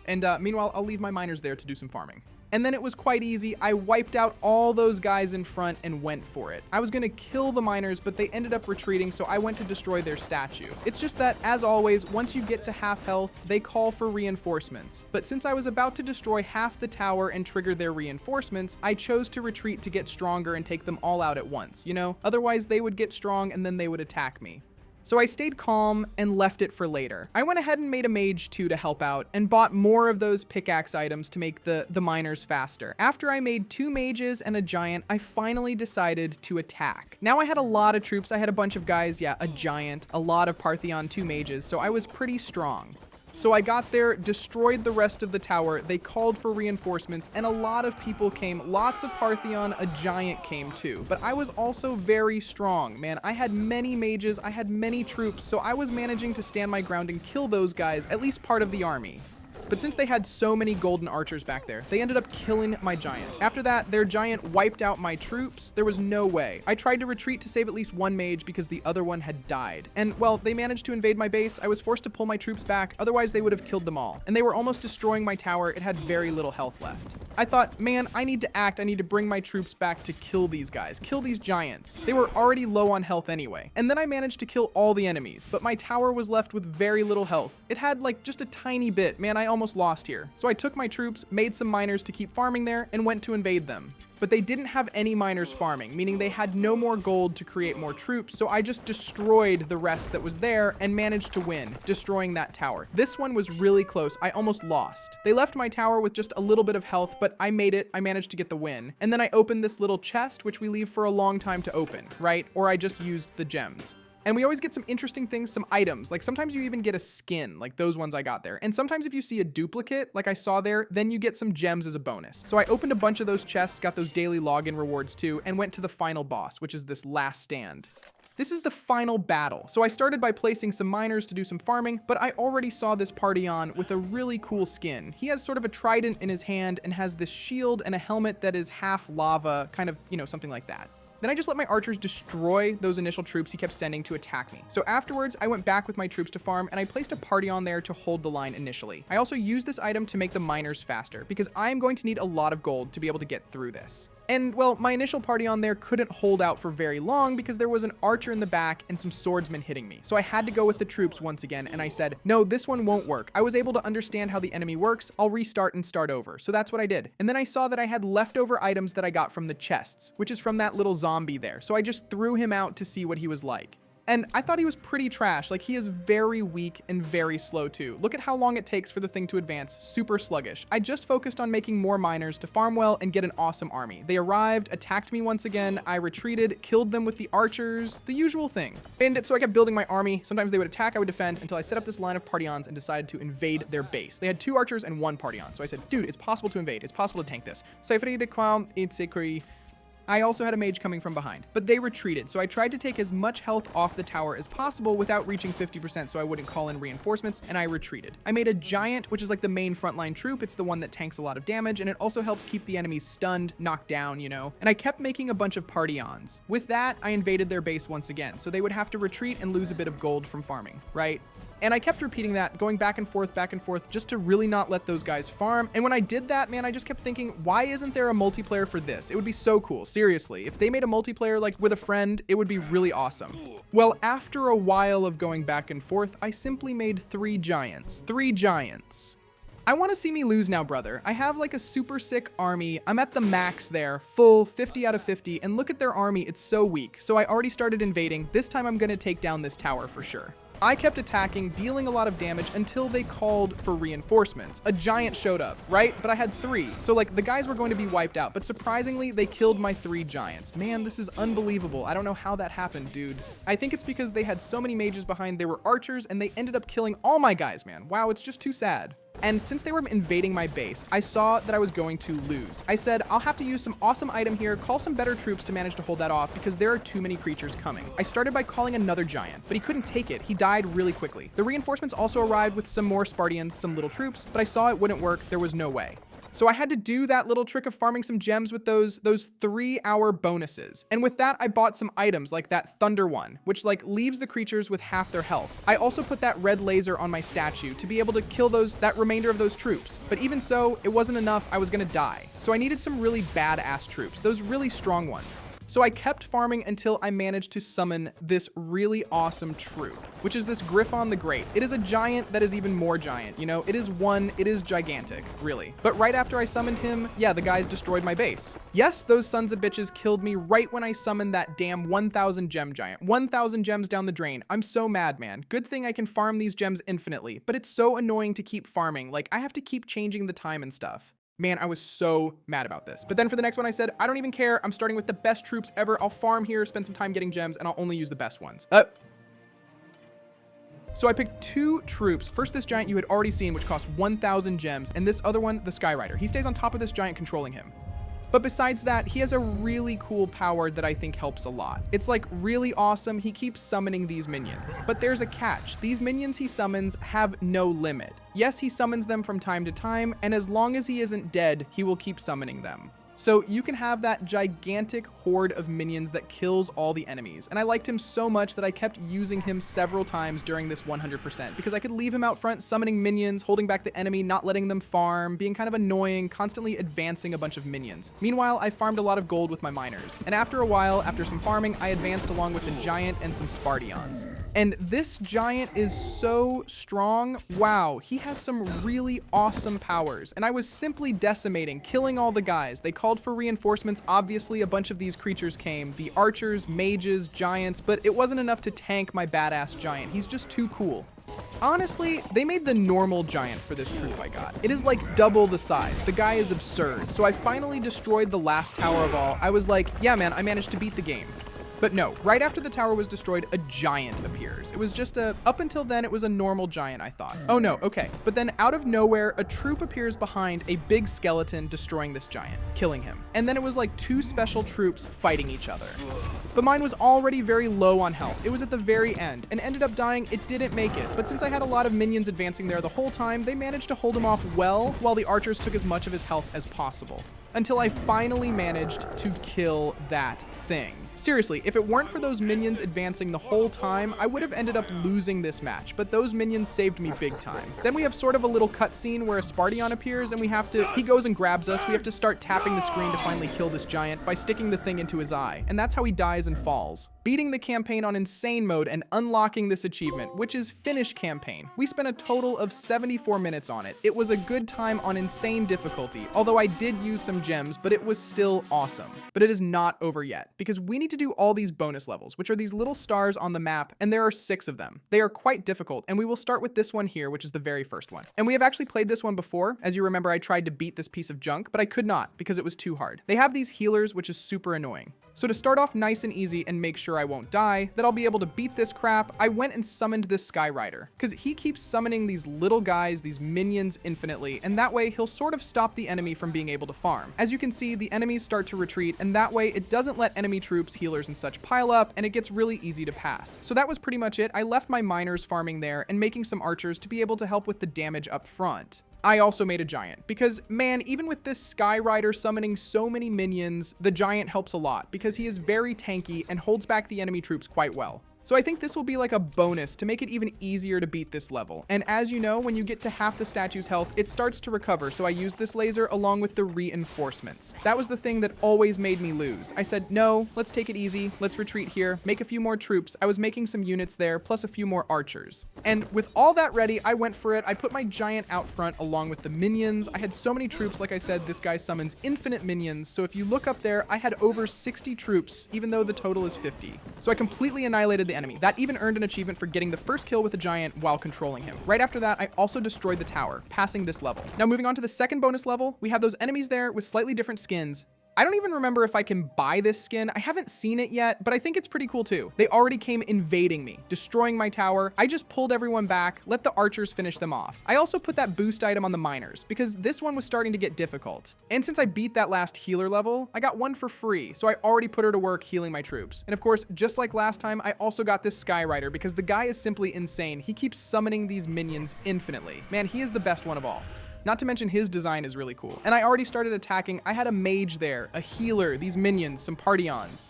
And meanwhile, I'll leave my miners there to do some farming. And then it was quite easy. I wiped out all those guys in front and went for it. I was gonna kill the miners, but they ended up retreating, so I went to destroy their statue. It's just that, as always, once you get to half health, they call for reinforcements. But since I was about to destroy half the tower and trigger their reinforcements, I chose to retreat to get stronger and take them all out at once, Otherwise, they would get strong and then they would attack me. So I stayed calm and left it for later. I went ahead and made a mage too to help out and bought more of those pickaxe items to make the miners faster. After I made 2 mages and a giant, I finally decided to attack. Now I had a lot of troops. I had a bunch of guys, a giant, a lot of Parthian, 2 mages, so I was pretty strong. So I got there, destroyed the rest of the tower, they called for reinforcements, and a lot of people came. Lots of Parthian, a giant came too. But I was also very strong, man. I had many mages, I had many troops, so I was managing to stand my ground and kill those guys, at least part of the army. But since they had so many golden archers back there, they ended up killing my giant. After that, their giant wiped out my troops. There was no way. I tried to retreat to save at least 1 mage because the other one had died. And, well, they managed to invade my base. I was forced to pull my troops back, otherwise they would have killed them all. And they were almost destroying my tower. It had very little health left. I thought, man, I need to act. I need to bring my troops back to kill these guys, kill these giants. They were already low on health anyway. And then I managed to kill all the enemies, but my tower was left with very little health. It had like just a tiny bit. Man, I almost lost here. So I took my troops, made some miners to keep farming there, and went to invade them. But they didn't have any miners farming, meaning they had no more gold to create more troops, so I just destroyed the rest that was there and managed to win, destroying that tower. This one was really close. I almost lost. They left my tower with just a little bit of health, but I made it. I managed to get the win. And then I opened this little chest, which we leave for a long time to open, right? Or I just used the gems. And we always get some interesting things, some items. Like sometimes you even get a skin, like those ones I got there. And sometimes if you see a duplicate, like I saw there, then you get some gems as a bonus. So I opened a bunch of those chests, got those daily login rewards too, and went to the final boss, which is this last stand. This is the final battle. So I started by placing some miners to do some farming, but I already saw this party on with a really cool skin. He has sort of a trident in his hand and has this shield and a helmet that is half lava, kind of, you know, something like that. Then I just let my archers destroy those initial troops he kept sending to attack me. So afterwards, I went back with my troops to farm and I placed a party on there to hold the line initially. I also used this item to make the miners faster because I am going to need a lot of gold to be able to get through this. And well, my initial party on there couldn't hold out for very long because there was an archer in the back and some swordsmen hitting me. So I had to go with the troops once again, and I said, no, this one won't work. I was able to understand how the enemy works. I'll restart and start over. So that's what I did. And then I saw that I had leftover items that I got from the chests, which is from that little zombie there. So I just threw him out to see what he was like. And I thought he was pretty trash. Like, he is very weak and very slow too. Look at how long it takes for the thing to advance. Super sluggish. I just focused on making more miners to farm well and get an awesome army. They arrived, attacked me once again. I retreated, killed them with the archers, the usual thing. And so I kept building my army. Sometimes they would attack, I would defend until I set up this line of party-ons and decided to invade their base. They had 2 archers and 1 party-on. So I said, dude, it's possible to invade. It's possible to tank this. I also had a mage coming from behind, but they retreated, so I tried to take as much health off the tower as possible without reaching 50% so I wouldn't call in reinforcements, and I retreated. I made a giant, which is like the main frontline troop. It's the one that tanks a lot of damage, and it also helps keep the enemies stunned, knocked down, you know, and I kept making a bunch of party-ons. With that, I invaded their base once again, so they would have to retreat and lose a bit of gold from farming, right? And I kept repeating that, going back and forth, just to really not let those guys farm. And when I did that, man, I just kept thinking, why isn't there a multiplayer for this? It would be so cool, seriously. If they made a multiplayer like with a friend, it would be really awesome. Well, after a while of going back and forth, I simply made 3 giants. 3 giants. I want to see me lose now, brother. I have like a super sick army. I'm at the max there, full 50 out of 50, and look at their army. It's so weak. So I already started invading. This time I'm going to take down this tower for sure. I kept attacking, dealing a lot of damage until they called for reinforcements. A giant showed up, right? But I had 3. So like the guys were going to be wiped out, but surprisingly, they killed my 3 giants. Man, this is unbelievable. I don't know how that happened, dude. I think it's because they had so many mages behind. They were archers and they ended up killing all my guys, man. Wow, it's just too sad. And since they were invading my base, I saw that I was going to lose. I said, I'll have to use some awesome item here, call some better troops to manage to hold that off because there are too many creatures coming. I started by calling another giant, but he couldn't take it. He died really quickly. The reinforcements also arrived with some more Spartians, some little troops, but I saw it wouldn't work. There was no way. So I had to do that little trick of farming some gems with those 3-hour bonuses. And with that, I bought some items like that thunder one, which like leaves the creatures with half their health. I also put that red laser on my statue to be able to kill that remainder of those troops. But even so, it wasn't enough. I was gonna die. So I needed some really badass troops, those really strong ones. So I kept farming until I managed to summon this really awesome troop, which is this Griffon the Great. It is a giant that is even more giant, you know? It is gigantic, really. But right after I summoned him, yeah, the guys destroyed my base. Yes, those sons of bitches killed me right when I summoned that damn 1,000 gem giant. 1,000 gems down the drain. I'm so mad, man. Good thing I can farm these gems infinitely, but it's so annoying to keep farming. Like, I have to keep changing the time and stuff. Man, I was so mad about this. But then for the next one, I said, I don't even care. I'm starting with the best troops ever. I'll farm here, spend some time getting gems, and I'll only use the best ones. So I picked 2 troops. First, this giant you had already seen, which cost 1,000 gems, and this other one, the Skyrider. He stays on top of this giant controlling him. But besides that, he has a really cool power that I think helps a lot. It's like really awesome. He keeps summoning these minions. But there's a catch. These minions he summons have no limit. Yes, he summons them from time to time, and as long as he isn't dead, he will keep summoning them. So you can have that gigantic horde of minions that kills all the enemies. And I liked him so much that I kept using him several times during this 100% because I could leave him out front summoning minions, holding back the enemy, not letting them farm, being kind of annoying, constantly advancing a bunch of minions. Meanwhile, I farmed a lot of gold with my miners. And after a while, after some farming, I advanced along with the giant and some Spartians. And this giant is so strong. Wow, he has some really awesome powers. And I was simply decimating, killing all the guys. They called for reinforcements. Obviously, a bunch of these creatures came. The archers, mages, giants, but it wasn't enough to tank my badass giant. He's just too cool. Honestly, they made the normal giant for this troop I got. It is like double the size. The guy is absurd. So I finally destroyed the last tower of all. I was like, yeah, man, I managed to beat the game. But no, right after the tower was destroyed, a giant appears. It was just up until then, it was a normal giant, I thought. Oh no, okay. But then out of nowhere, a troop appears behind a big skeleton, destroying this giant, killing him. And then it was like two special troops fighting each other. But mine was already very low on health. It was at the very end and ended up dying. It didn't make it. But since I had a lot of minions advancing there the whole time, they managed to hold him off well while the archers took as much of his health as possible. Until I finally managed to kill that thing. Seriously, if it weren't for those minions advancing the whole time, I would have ended up losing this match, but those minions saved me big time. Then we have sort of a little cutscene where a Spartian appears and he goes and grabs us. We have to start tapping the screen to finally kill this giant by sticking the thing into his eye. And that's how he dies and falls. Beating the campaign on insane mode and unlocking this achievement, which is finish campaign. We spent a total of 74 minutes on it. It was a good time on insane difficulty, although I did use some gems, but it was still awesome. But it is not over yet, because we need to do all these bonus levels, which are these little stars on the map, and there are 6 of them. They are quite difficult, and we will start with this one here, which is the very first one. And we have actually played this one before. As you remember, I tried to beat this piece of junk, but I could not because it was too hard. They have these healers, which is super annoying. So to start off nice and easy and make sure I won't die, that I'll be able to beat this crap, I went and summoned this Sky Rider, because he keeps summoning these little guys, these minions infinitely, and that way he'll sort of stop the enemy from being able to farm. As you can see, the enemies start to retreat, and that way it doesn't let enemy troops, healers, and such pile up, and it gets really easy to pass. So that was pretty much it. I left my miners farming there and making some archers to be able to help with the damage up front. I also made a giant because, man, even with this Sky Rider summoning so many minions, the giant helps a lot because he is very tanky and holds back the enemy troops quite well. So I think this will be like a bonus to make it even easier to beat this level. And as you know, when you get to half the statue's health, it starts to recover. So I used this laser along with the reinforcements. That was the thing that always made me lose. I said, no, let's take it easy. Let's retreat here, make a few more troops. I was making some units there, plus a few more archers. And with all that ready, I went for it. I put my giant out front along with the minions. I had so many troops. Like I said, this guy summons infinite minions. So if you look up there, I had over 60 troops, even though the total is 50. So I completely annihilated the enemy. That even earned an achievement for getting the first kill with the giant while controlling him. Right after that, I also destroyed the tower, passing this level. Now moving on to the second bonus level, we have those enemies there with slightly different skins. I don't even remember if I can buy this skin. I haven't seen it yet, but I think it's pretty cool too. They already came invading me, destroying my tower. I just pulled everyone back, let the archers finish them off. I also put that boost item on the miners because this one was starting to get difficult. And since I beat that last healer level, I got one for free. So I already put her to work healing my troops. And of course, just like last time, I also got this Sky Rider because the guy is simply insane. He keeps summoning these minions infinitely. Man, he is the best one of all. Not to mention his design is really cool. And I already started attacking. I had a mage there, a healer, these minions, some Partyons.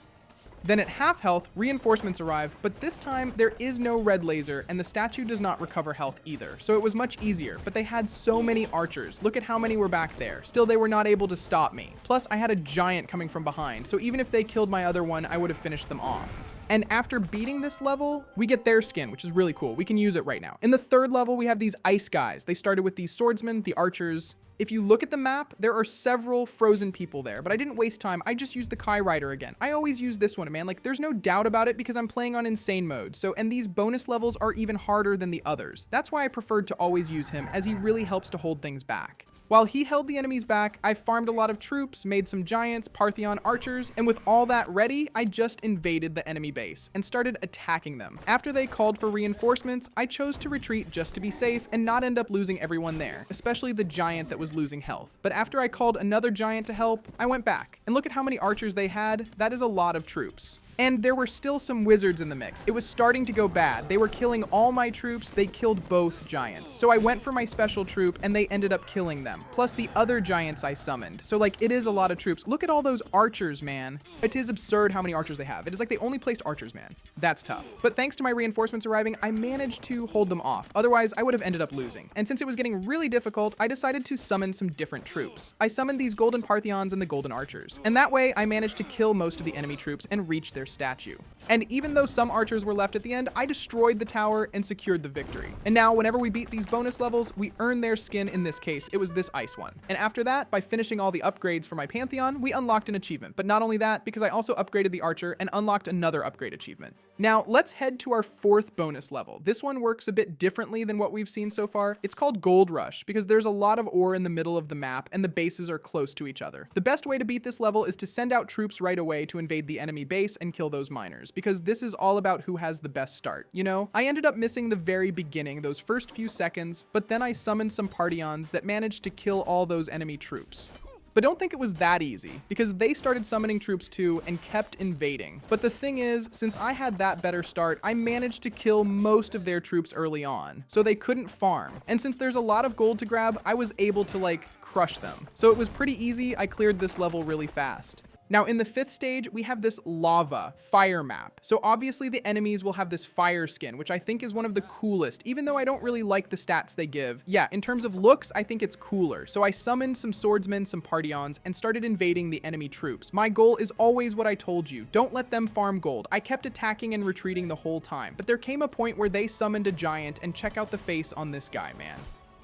Then at half health, reinforcements arrive, but this time there is no red laser and the statue does not recover health either. So it was much easier, but they had so many archers. Look at how many were back there. Still, they were not able to stop me. Plus, I had a giant coming from behind. So even if they killed my other one, I would have finished them off. And after beating this level, we get their skin, which is really cool. We can use it right now. In the third level, we have these ice guys. They started with these swordsmen, the archers. If you look at the map, there are several frozen people there, but I didn't waste time. I just used the Sky Rider again. I always use this one, man. Like, there's no doubt about it because I'm playing on insane mode. So, and these bonus levels are even harder than the others. That's why I preferred to always use him, as he really helps to hold things back. While he held the enemies back, I farmed a lot of troops, made some giants, Parthenon archers, and with all that ready, I just invaded the enemy base and started attacking them. After they called for reinforcements, I chose to retreat just to be safe and not end up losing everyone there, especially the giant that was losing health. But after I called another giant to help, I went back. And look at how many archers they had. That is a lot of troops. And there were still some wizards in the mix. It was starting to go bad. They were killing all my troops. They killed both giants. So I went for my special troop and they ended up killing them. Plus the other giants I summoned. So like, it is a lot of troops. Look at all those archers, man. It is absurd how many archers they have. It is like they only placed archers, man. That's tough. But thanks to my reinforcements arriving, I managed to hold them off. Otherwise, I would have ended up losing. And since it was getting really difficult, I decided to summon some different troops. I summoned these golden Partheons and the golden archers. And that way, I managed to kill most of the enemy troops and reach their statue. And even though some archers were left at the end, I destroyed the tower and secured the victory. And now whenever we beat these bonus levels, we earn their skin. In this case, it was this ice one. And after that, by finishing all the upgrades for my Pantheon, we unlocked an achievement. But not only that, because I also upgraded the archer and unlocked another upgrade achievement. Now let's head to our fourth bonus level. This one works a bit differently than what we've seen so far. It's called Gold Rush because there's a lot of ore in the middle of the map and the bases are close to each other. The best way to beat this level is to send out troops right away to invade the enemy base and kill those miners, because this is all about who has the best start, you know? I ended up missing the very beginning, those first few seconds, but then I summoned some Partyons that managed to kill all those enemy troops. But don't think it was that easy, because they started summoning troops too and kept invading. But the thing is, since I had that better start, I managed to kill most of their troops early on, so they couldn't farm. And since there's a lot of gold to grab, I was able to crush them. So it was pretty easy. I cleared this level really fast. Now in the 5th stage, we have this lava fire map. So obviously the enemies will have this fire skin, which I think is one of the coolest, even though I don't really like the stats they give. Yeah, in terms of looks, I think it's cooler. So I summoned some swordsmen, some Partyons, and started invading the enemy troops. My goal is always what I told you. Don't let them farm gold. I kept attacking and retreating the whole time, but there came a point where they summoned a giant, and check out the face on this guy, man.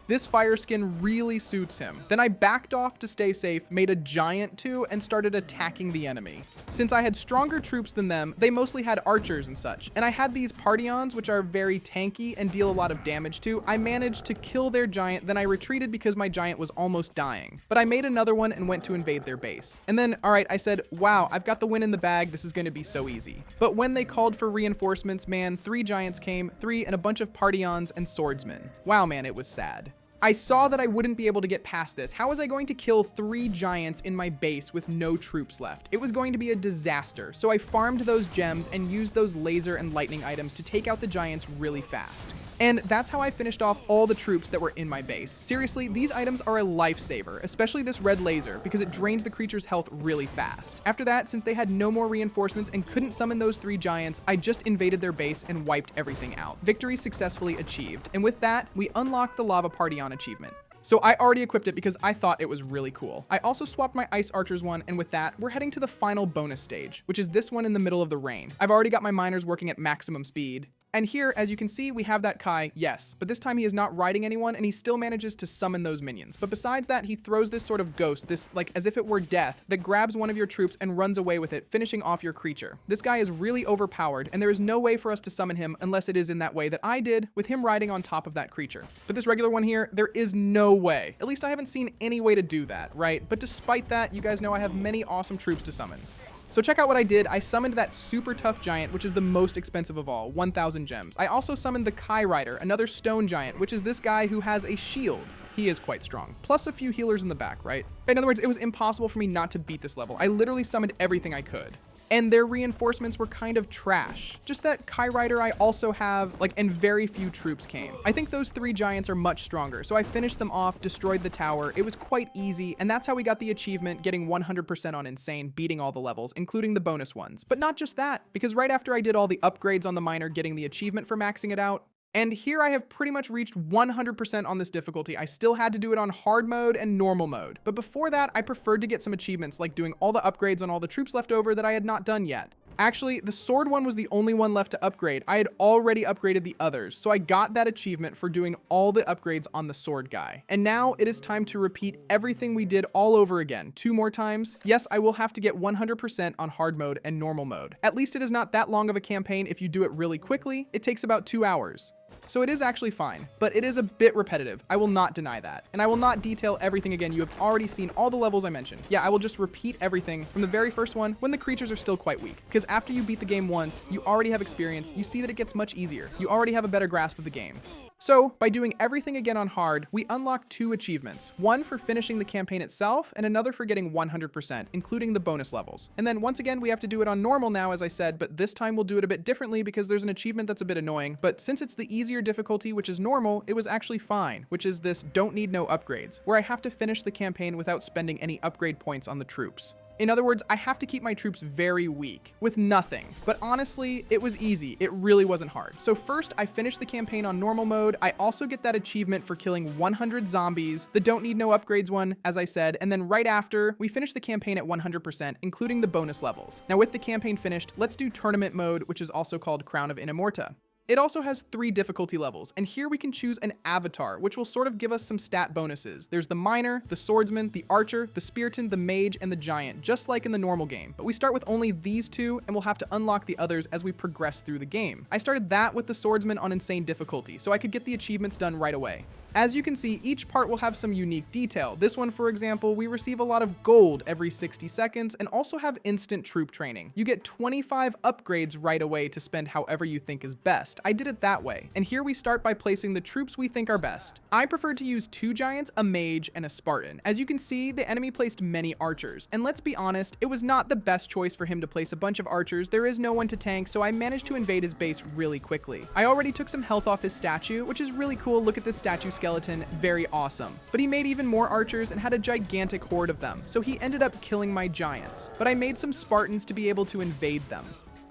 This fire skin really suits him. Then I backed off to stay safe, made a giant too, and started attacking the enemy. Since I had stronger troops than them, they mostly had archers and such, and I had these Partyons, which are very tanky and deal a lot of damage too. I managed to kill their giant, then I retreated because my giant was almost dying. But I made another one and went to invade their base. And then, alright, I said, wow, I've got the win in the bag, this is going to be so easy. But when they called for reinforcements, man, 3 giants came, 3 and a bunch of Partyons and swordsmen. Wow, man, it was sad. I saw that I wouldn't be able to get past this. How was I going to kill 3 giants in my base with no troops left? It was going to be a disaster. So I farmed those gems and used those laser and lightning items to take out the giants really fast. And that's how I finished off all the troops that were in my base. Seriously, these items are a lifesaver, especially this red laser, because it drains the creature's health really fast. After that, since they had no more reinforcements and couldn't summon those 3 giants, I just invaded their base and wiped everything out. Victory successfully achieved. And with that, we unlocked the Lava Partyon achievement. So I already equipped it because I thought it was really cool. I also swapped my Ice Archers one, and with that, we're heading to the final bonus stage, which is this one in the middle of the rain. I've already got my miners working at maximum speed. And here, as you can see, we have that Kai, yes, but this time he is not riding anyone and he still manages to summon those minions. But besides that, he throws this sort of ghost, this as if it were death, that grabs one of your troops and runs away with it, finishing off your creature. This guy is really overpowered, and there is no way for us to summon him unless it is in that way that I did, with him riding on top of that creature. But this regular one here, there is no way. At least I haven't seen any way to do that, right? But despite that, you guys know I have many awesome troops to summon. So check out what I did. I summoned that super tough giant, which is the most expensive of all, 1,000 gems. I also summoned the Kai Rider, another stone giant, which is this guy who has a shield. He is quite strong. Plus a few healers in the back, right? In other words, it was impossible for me not to beat this level. I literally summoned everything I could. And their reinforcements were kind of trash. Just that Kai Rider I also have, and very few troops came. I think those 3 giants are much stronger, so I finished them off, destroyed the tower. It was quite easy, and that's how we got the achievement, getting 100% on Insane, beating all the levels, including the bonus ones. But not just that, because right after I did all the upgrades on the miner, getting the achievement for maxing it out, and here I have pretty much reached 100% on this difficulty. I still had to do it on hard mode and normal mode. But before that, I preferred to get some achievements, like doing all the upgrades on all the troops left over that I had not done yet. Actually, the sword one was the only one left to upgrade. I had already upgraded the others, so I got that achievement for doing all the upgrades on the sword guy. And now it is time to repeat everything we did all over again, 2 more times. Yes, I will have to get 100% on hard mode and normal mode. At least it is not that long of a campaign if you do it really quickly. It takes about 2 hours. So it is actually fine, but it is a bit repetitive. I will not deny that. And I will not detail everything again. You have already seen all the levels I mentioned. Yeah, I will just repeat everything from the very first one when the creatures are still quite weak. Because after you beat the game once, you already have experience. You see that it gets much easier. You already have a better grasp of the game. So, by doing everything again on hard, we unlock 2 achievements. One for finishing the campaign itself, and another for getting 100%, including the bonus levels. And then once again, we have to do it on normal now, as I said, but this time we'll do it a bit differently because there's an achievement that's a bit annoying. But since it's the easier difficulty, which is normal, it was actually fine, which is this don't need no upgrades, where I have to finish the campaign without spending any upgrade points on the troops. In other words, I have to keep my troops very weak, with nothing. But honestly, it was easy. It really wasn't hard. So first, I finished the campaign on normal mode. I also get that achievement for killing 100 zombies, the don't need no upgrades one, as I said. And then right after, we finish the campaign at 100%, including the bonus levels. Now with the campaign finished, let's do tournament mode, which is also called Crown of Inamorta. It also has 3 difficulty levels, and here we can choose an avatar, which will sort of give us some stat bonuses. There's the miner, the swordsman, the archer, the spearton, the mage, and the giant, just like in the normal game. But we start with only these 2, and we'll have to unlock the others as we progress through the game. I started that with the swordsman on insane difficulty, so I could get the achievements done right away. As you can see, each part will have some unique detail. This one, for example, we receive a lot of gold every 60 seconds and also have instant troop training. You get 25 upgrades right away to spend however you think is best. I did it that way. And here we start by placing the troops we think are best. I prefer to use 2 giants, a mage, and a Spartan. As you can see, the enemy placed many archers. And let's be honest, it was not the best choice for him to place a bunch of archers. There is no one to tank, so I managed to invade his base really quickly. I already took some health off his statue, which is really cool. Look at this statue skeleton, very awesome. But he made even more archers and had a gigantic horde of them, so he ended up killing my giants. But I made some Spartans to be able to invade them.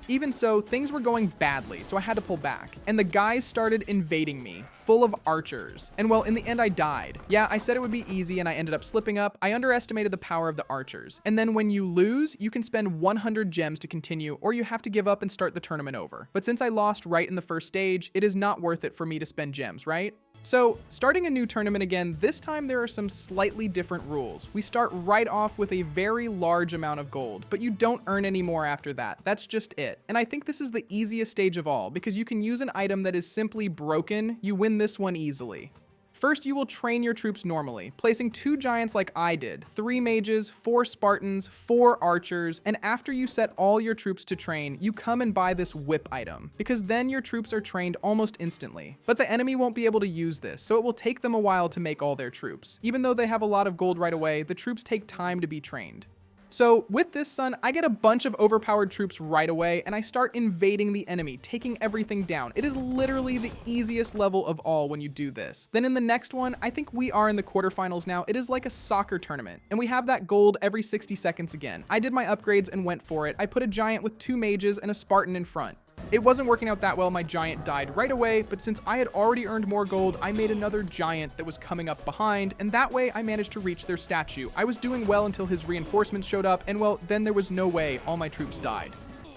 Even so, things were going badly, so I had to pull back. And the guys started invading me, full of archers. And well, in the end, I died. Yeah, I said it would be easy and I ended up slipping up. I underestimated the power of the archers. And then when you lose, you can spend 100 gems to continue, or you have to give up and start the tournament over. But since I lost right in the first stage, it is not worth it for me to spend gems, right? So, starting a new tournament again, this time there are some slightly different rules. We start right off with a very large amount of gold, but you don't earn any more after that. That's just it. And I think this is the easiest stage of all, because you can use an item that is simply broken. You win this one easily. First, you will train your troops normally, placing 2 giants like I did, 3 mages, 4 Spartans, 4 archers, and after you set all your troops to train, you come and buy this whip item, because then your troops are trained almost instantly. But the enemy won't be able to use this, so it will take them a while to make all their troops. Even though they have a lot of gold right away, the troops take time to be trained. So with this son, I get a bunch of overpowered troops right away and I start invading the enemy, taking everything down. It is literally the easiest level of all when you do this. Then in the next one, I think we are in the quarterfinals now. It is like a soccer tournament and we have that gold every 60 seconds again. I did my upgrades and went for it. I put a giant with 2 mages and a Spartan in front. It wasn't working out that well, my giant died right away, but since I had already earned more gold, I made another giant that was coming up behind, and that way I managed to reach their statue. I was doing well until his reinforcements showed up, and well, then there was no way all my troops died.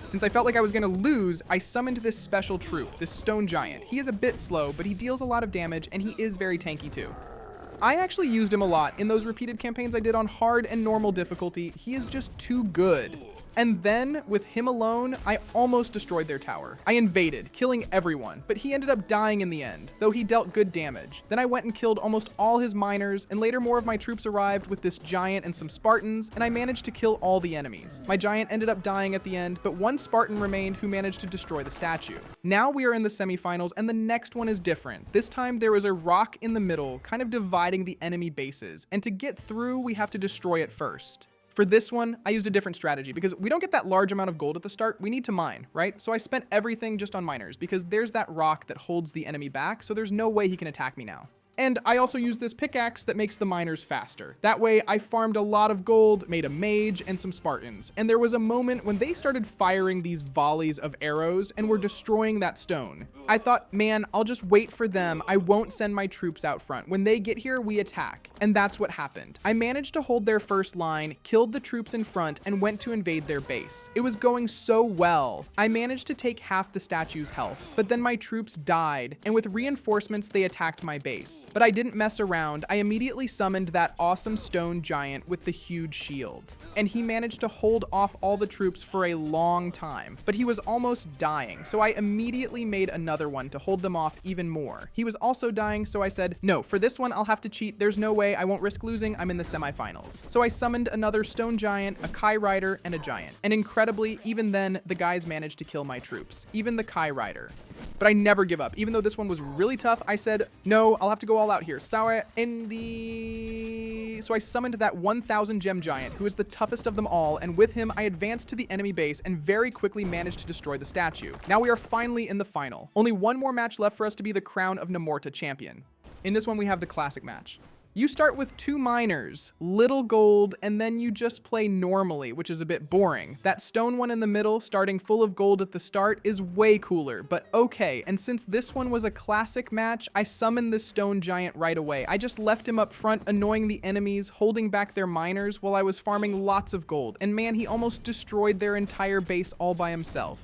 Since I felt like I was going to lose, I summoned this special troop, this stone giant. He is a bit slow, but he deals a lot of damage, and he is very tanky too. I actually used him a lot in those repeated campaigns I did on hard and normal difficulty. He is just too good. And then, with him alone, I almost destroyed their tower. I invaded, killing everyone, but he ended up dying in the end, though he dealt good damage. Then I went and killed almost all his miners, and later more of my troops arrived with this giant and some Spartans, and I managed to kill all the enemies. My giant ended up dying at the end, but 1 Spartan remained who managed to destroy the statue. Now we are in the semifinals, and the next one is different. This time there is a rock in the middle, kind of dividing the enemy bases, and to get through, we have to destroy it first. For this one, I used a different strategy because we don't get that large amount of gold at the start. We need to mine, right? So I spent everything just on miners because there's that rock that holds the enemy back, so there's no way he can attack me now. And I also used this pickaxe that makes the miners faster. That way I farmed a lot of gold, made a mage and some Spartans. And there was a moment when they started firing these volleys of arrows and were destroying that stone. I thought, man, I'll just wait for them. I won't send my troops out front. When they get here, we attack. And that's what happened. I managed to hold their first line, killed the troops in front, and went to invade their base. It was going so well. I managed to take half the statue's health, but then my troops died, and with reinforcements, they attacked my base. But I didn't mess around. I immediately summoned that awesome stone giant with the huge shield. And he managed to hold off all the troops for a long time, but he was almost dying. So I immediately made another one to hold them off even more. He was also dying, so I said, no, for this one, I'll have to cheat. There's no way. I won't risk losing. I'm in the semifinals. So I summoned another stone giant, a Kai rider, and a giant. And incredibly, even then, the guys managed to kill my troops, even the Kai rider. But I never give up. Even though this one was really tough, I said, no, I'll have to go all out here. So I summoned that 1,000 gem giant, who is the toughest of them all, and with him, I advanced to the enemy base and very quickly managed to destroy the statue. Now we are finally in the final. Only one more match left for us to be the Crown of Nemorta champion. In this one, we have the classic match. You start with 2 miners, little gold, and then you just play normally, which is a bit boring. That stone one in the middle, starting full of gold at the start, is way cooler, but okay. And since this one was a classic match, I summoned this stone giant right away. I just left him up front, annoying the enemies, holding back their miners while I was farming lots of gold. And man, he almost destroyed their entire base all by himself.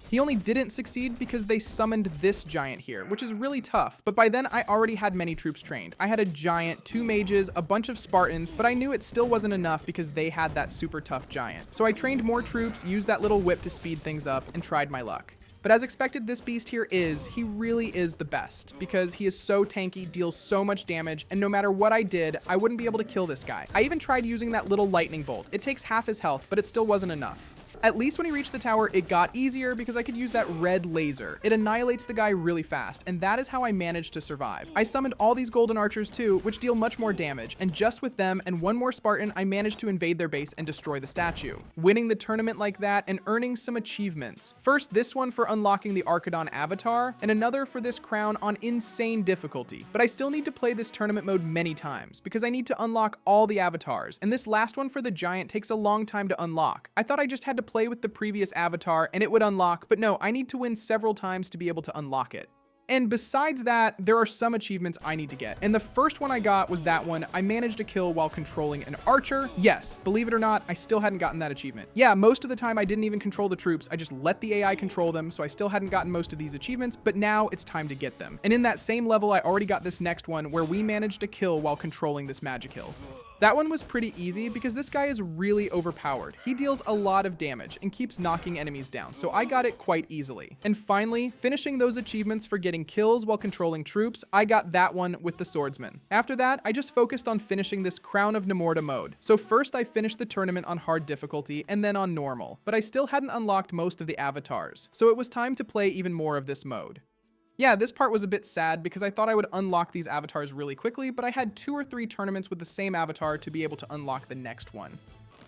He only didn't succeed because they summoned this giant here, which is really tough. But by then, I already had many troops trained. I had a giant, 2 mages, a bunch of Spartans, but I knew it still wasn't enough because they had that super tough giant. So I trained more troops, used that little whip to speed things up, and tried my luck. But as expected, this beast here he really is the best, because he is so tanky, deals so much damage, and no matter what I did, I wouldn't be able to kill this guy. I even tried using that little lightning bolt. It takes half his health, but it still wasn't enough. At least when he reached the tower, it got easier because I could use that red laser. It annihilates the guy really fast, and that is how I managed to survive. I summoned all these golden archers too, which deal much more damage, and just with them and one more Spartan, I managed to invade their base and destroy the statue, winning the tournament like that and earning some achievements. First, this one for unlocking the Archidon avatar, and another for this crown on insane difficulty. But I still need to play this tournament mode many times, because I need to unlock all the avatars, and this last one for the giant takes a long time to unlock. I thought I just had to play with the previous avatar and it would unlock, but no, I need to win several times to be able to unlock it. And besides that, there are some achievements I need to get. And the first one I got was that one. I managed to kill while controlling an archer. Yes, believe it or not, I still hadn't gotten that achievement. Yeah, most of the time I didn't even control the troops. I just let the AI control them, so I still hadn't gotten most of these achievements, but now it's time to get them. And in that same level, I already got this next one where we managed to kill while controlling this magic hill. That one was pretty easy because this guy is really overpowered. He deals a lot of damage and keeps knocking enemies down, so I got it quite easily. And finally, finishing those achievements for getting kills while controlling troops, I got that one with the swordsman. After that, I just focused on finishing this Crown of Nemorta mode. So first I finished the tournament on hard difficulty and then on normal, but I still hadn't unlocked most of the avatars, so it was time to play even more of this mode. Yeah, this part was a bit sad because I thought I would unlock these avatars really quickly, but I had 2 or 3 tournaments with the same avatar to be able to unlock the next one.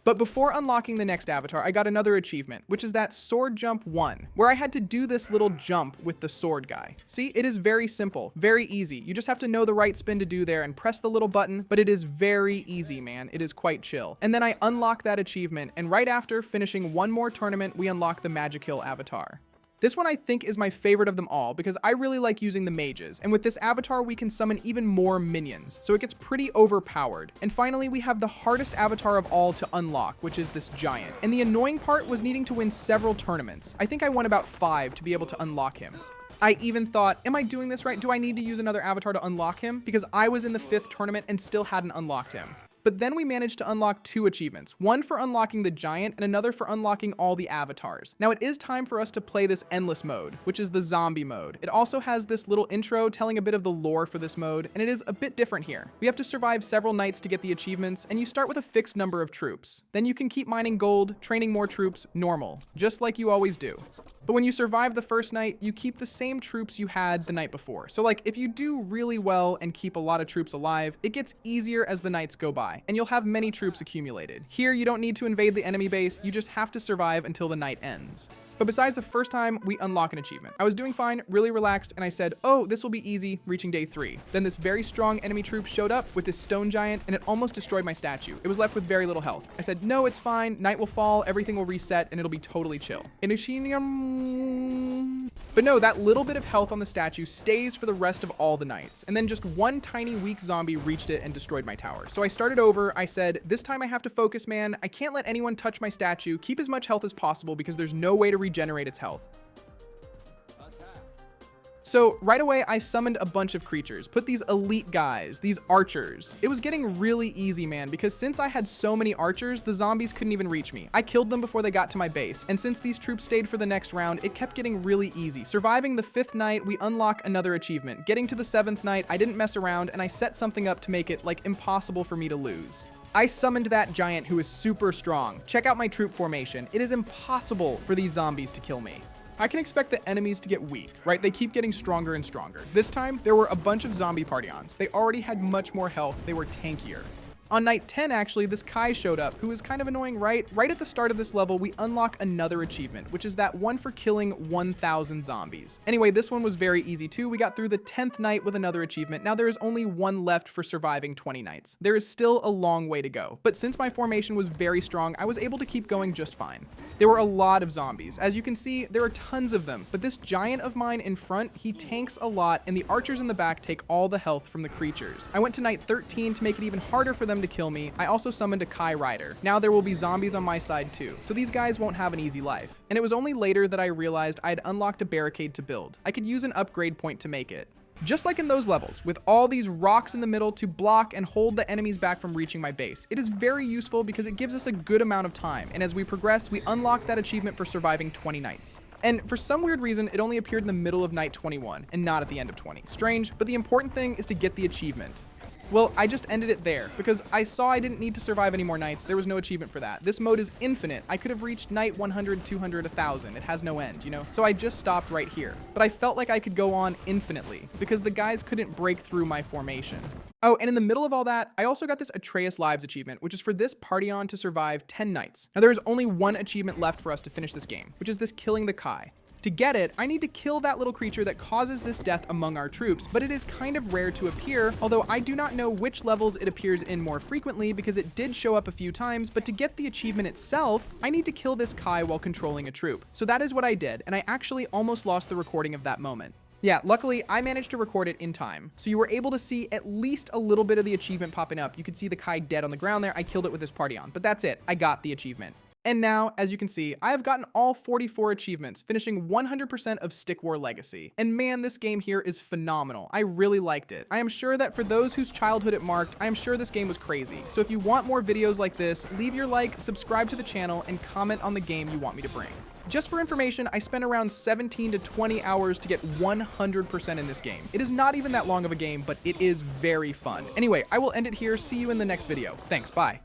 But before unlocking the next avatar, I got another achievement, which is that Sword Jump 1, where I had to do this little jump with the sword guy. See, it is very simple, very easy. You just have to know the right spin to do there and press the little button, but it is very easy, man. It is quite chill. And then I unlock that achievement, and right after finishing one more tournament, we unlock the Magic Hill avatar. This one I think is my favorite of them all because I really like using the mages, and with this avatar we can summon even more minions, so it gets pretty overpowered. And finally we have the hardest avatar of all to unlock, which is this giant. And the annoying part was needing to win several tournaments. I think I won about 5 to be able to unlock him. I even thought, am I doing this right? Do I need to use another avatar to unlock him? Because I was in the 5th tournament and still hadn't unlocked him. But then we managed to unlock 2 achievements, one for unlocking the giant and another for unlocking all the avatars. Now it is time for us to play this endless mode, which is the zombie mode. It also has this little intro telling a bit of the lore for this mode, and it is a bit different here. We have to survive several nights to get the achievements, and you start with a fixed number of troops. Then you can keep mining gold, training more troops, normal, just like you always do. But when you survive the first night, you keep the same troops you had the night before. So like if you do really well and keep a lot of troops alive, it gets easier as the nights go by, and you'll have many troops accumulated. Here, you don't need to invade the enemy base, you just have to survive until the night ends. But besides the first time, we unlock an achievement. I was doing fine, really relaxed, and I said, oh, this will be easy, reaching day 3. Then this very strong enemy troop showed up with this stone giant, and it almost destroyed my statue. It was left with very little health. I said, no, it's fine, night will fall, everything will reset, and it'll be totally chill. But no, that little bit of health on the statue stays for the rest of all the nights. And then just one tiny weak zombie reached it and destroyed my tower. So I started over, I said, this time I have to focus, man. I can't let anyone touch my statue. Keep as much health as possible because there's no way to regenerate its health. So right away, I summoned a bunch of creatures, put these elite guys, these archers. It was getting really easy, man, because since I had so many archers, the zombies couldn't even reach me. I killed them before they got to my base, and since these troops stayed for the next round, it kept getting really easy. Surviving the 5th night, we unlock another achievement. Getting to the 7th night, I didn't mess around, and I set something up to make it, like, impossible for me to lose. I summoned that giant who is super strong. Check out my troop formation. It is impossible for these zombies to kill me. I can expect the enemies to get weak, right? They keep getting stronger and stronger. This time, there were a bunch of zombie partyons. They already had much more health. They were tankier. On night 10, actually, this Kai showed up, who is kind of annoying, right? Right at the start of this level, we unlock another achievement, which is that one for killing 1,000 zombies. Anyway, this one was very easy too. We got through the 10th night with another achievement. Now there is only one left for surviving 20 nights. There is still a long way to go, but since my formation was very strong, I was able to keep going just fine. There were a lot of zombies. As you can see, there are tons of them, but this giant of mine in front, he tanks a lot, and the archers in the back take all the health from the creatures. I went to night 13 to make it even harder for them to kill me. I also summoned a Kai Rider. Now there will be zombies on my side too, so these guys won't have an easy life. And it was only later that I realized I had unlocked a barricade to build. I could use an upgrade point to make it. Just like in those levels, with all these rocks in the middle to block and hold the enemies back from reaching my base. It is very useful because it gives us a good amount of time, and as we progress, we unlock that achievement for surviving 20 nights. And for some weird reason, it only appeared in the middle of night 21 and not at the end of 20. Strange, but the important thing is to get the achievement. Well, I just ended it there because I saw I didn't need to survive any more nights. There was no achievement for that. This mode is infinite. I could have reached night 100, 200, 1,000. It has no end, you know? So I just stopped right here. But I felt like I could go on infinitely because the guys couldn't break through my formation. Oh, and in the middle of all that, I also got this Atreus Lives achievement, which is for this party on to survive 10 nights. Now, there is only one achievement left for us to finish this game, which is this killing the Kai. To get it, I need to kill that little creature that causes this death among our troops, but it is kind of rare to appear, although I do not know which levels it appears in more frequently because it did show up a few times, but to get the achievement itself, I need to kill this Kai while controlling a troop. So that is what I did, and I actually almost lost the recording of that moment. Yeah, luckily, I managed to record it in time. So you were able to see at least a little bit of the achievement popping up. You could see the Kai dead on the ground there. I killed it with this party on, but that's it. I got the achievement. And now, as you can see, I have gotten all 44 achievements, finishing 100% of Stick War Legacy. And man, this game here is phenomenal. I really liked it. I am sure that for those whose childhood it marked, I am sure this game was crazy. So if you want more videos like this, leave your like, subscribe to the channel, and comment on the game you want me to bring. Just for information, I spent around 17 to 20 hours to get 100% in this game. It is not even that long of a game, but it is very fun. Anyway, I will end it here. See you in the next video. Thanks, bye.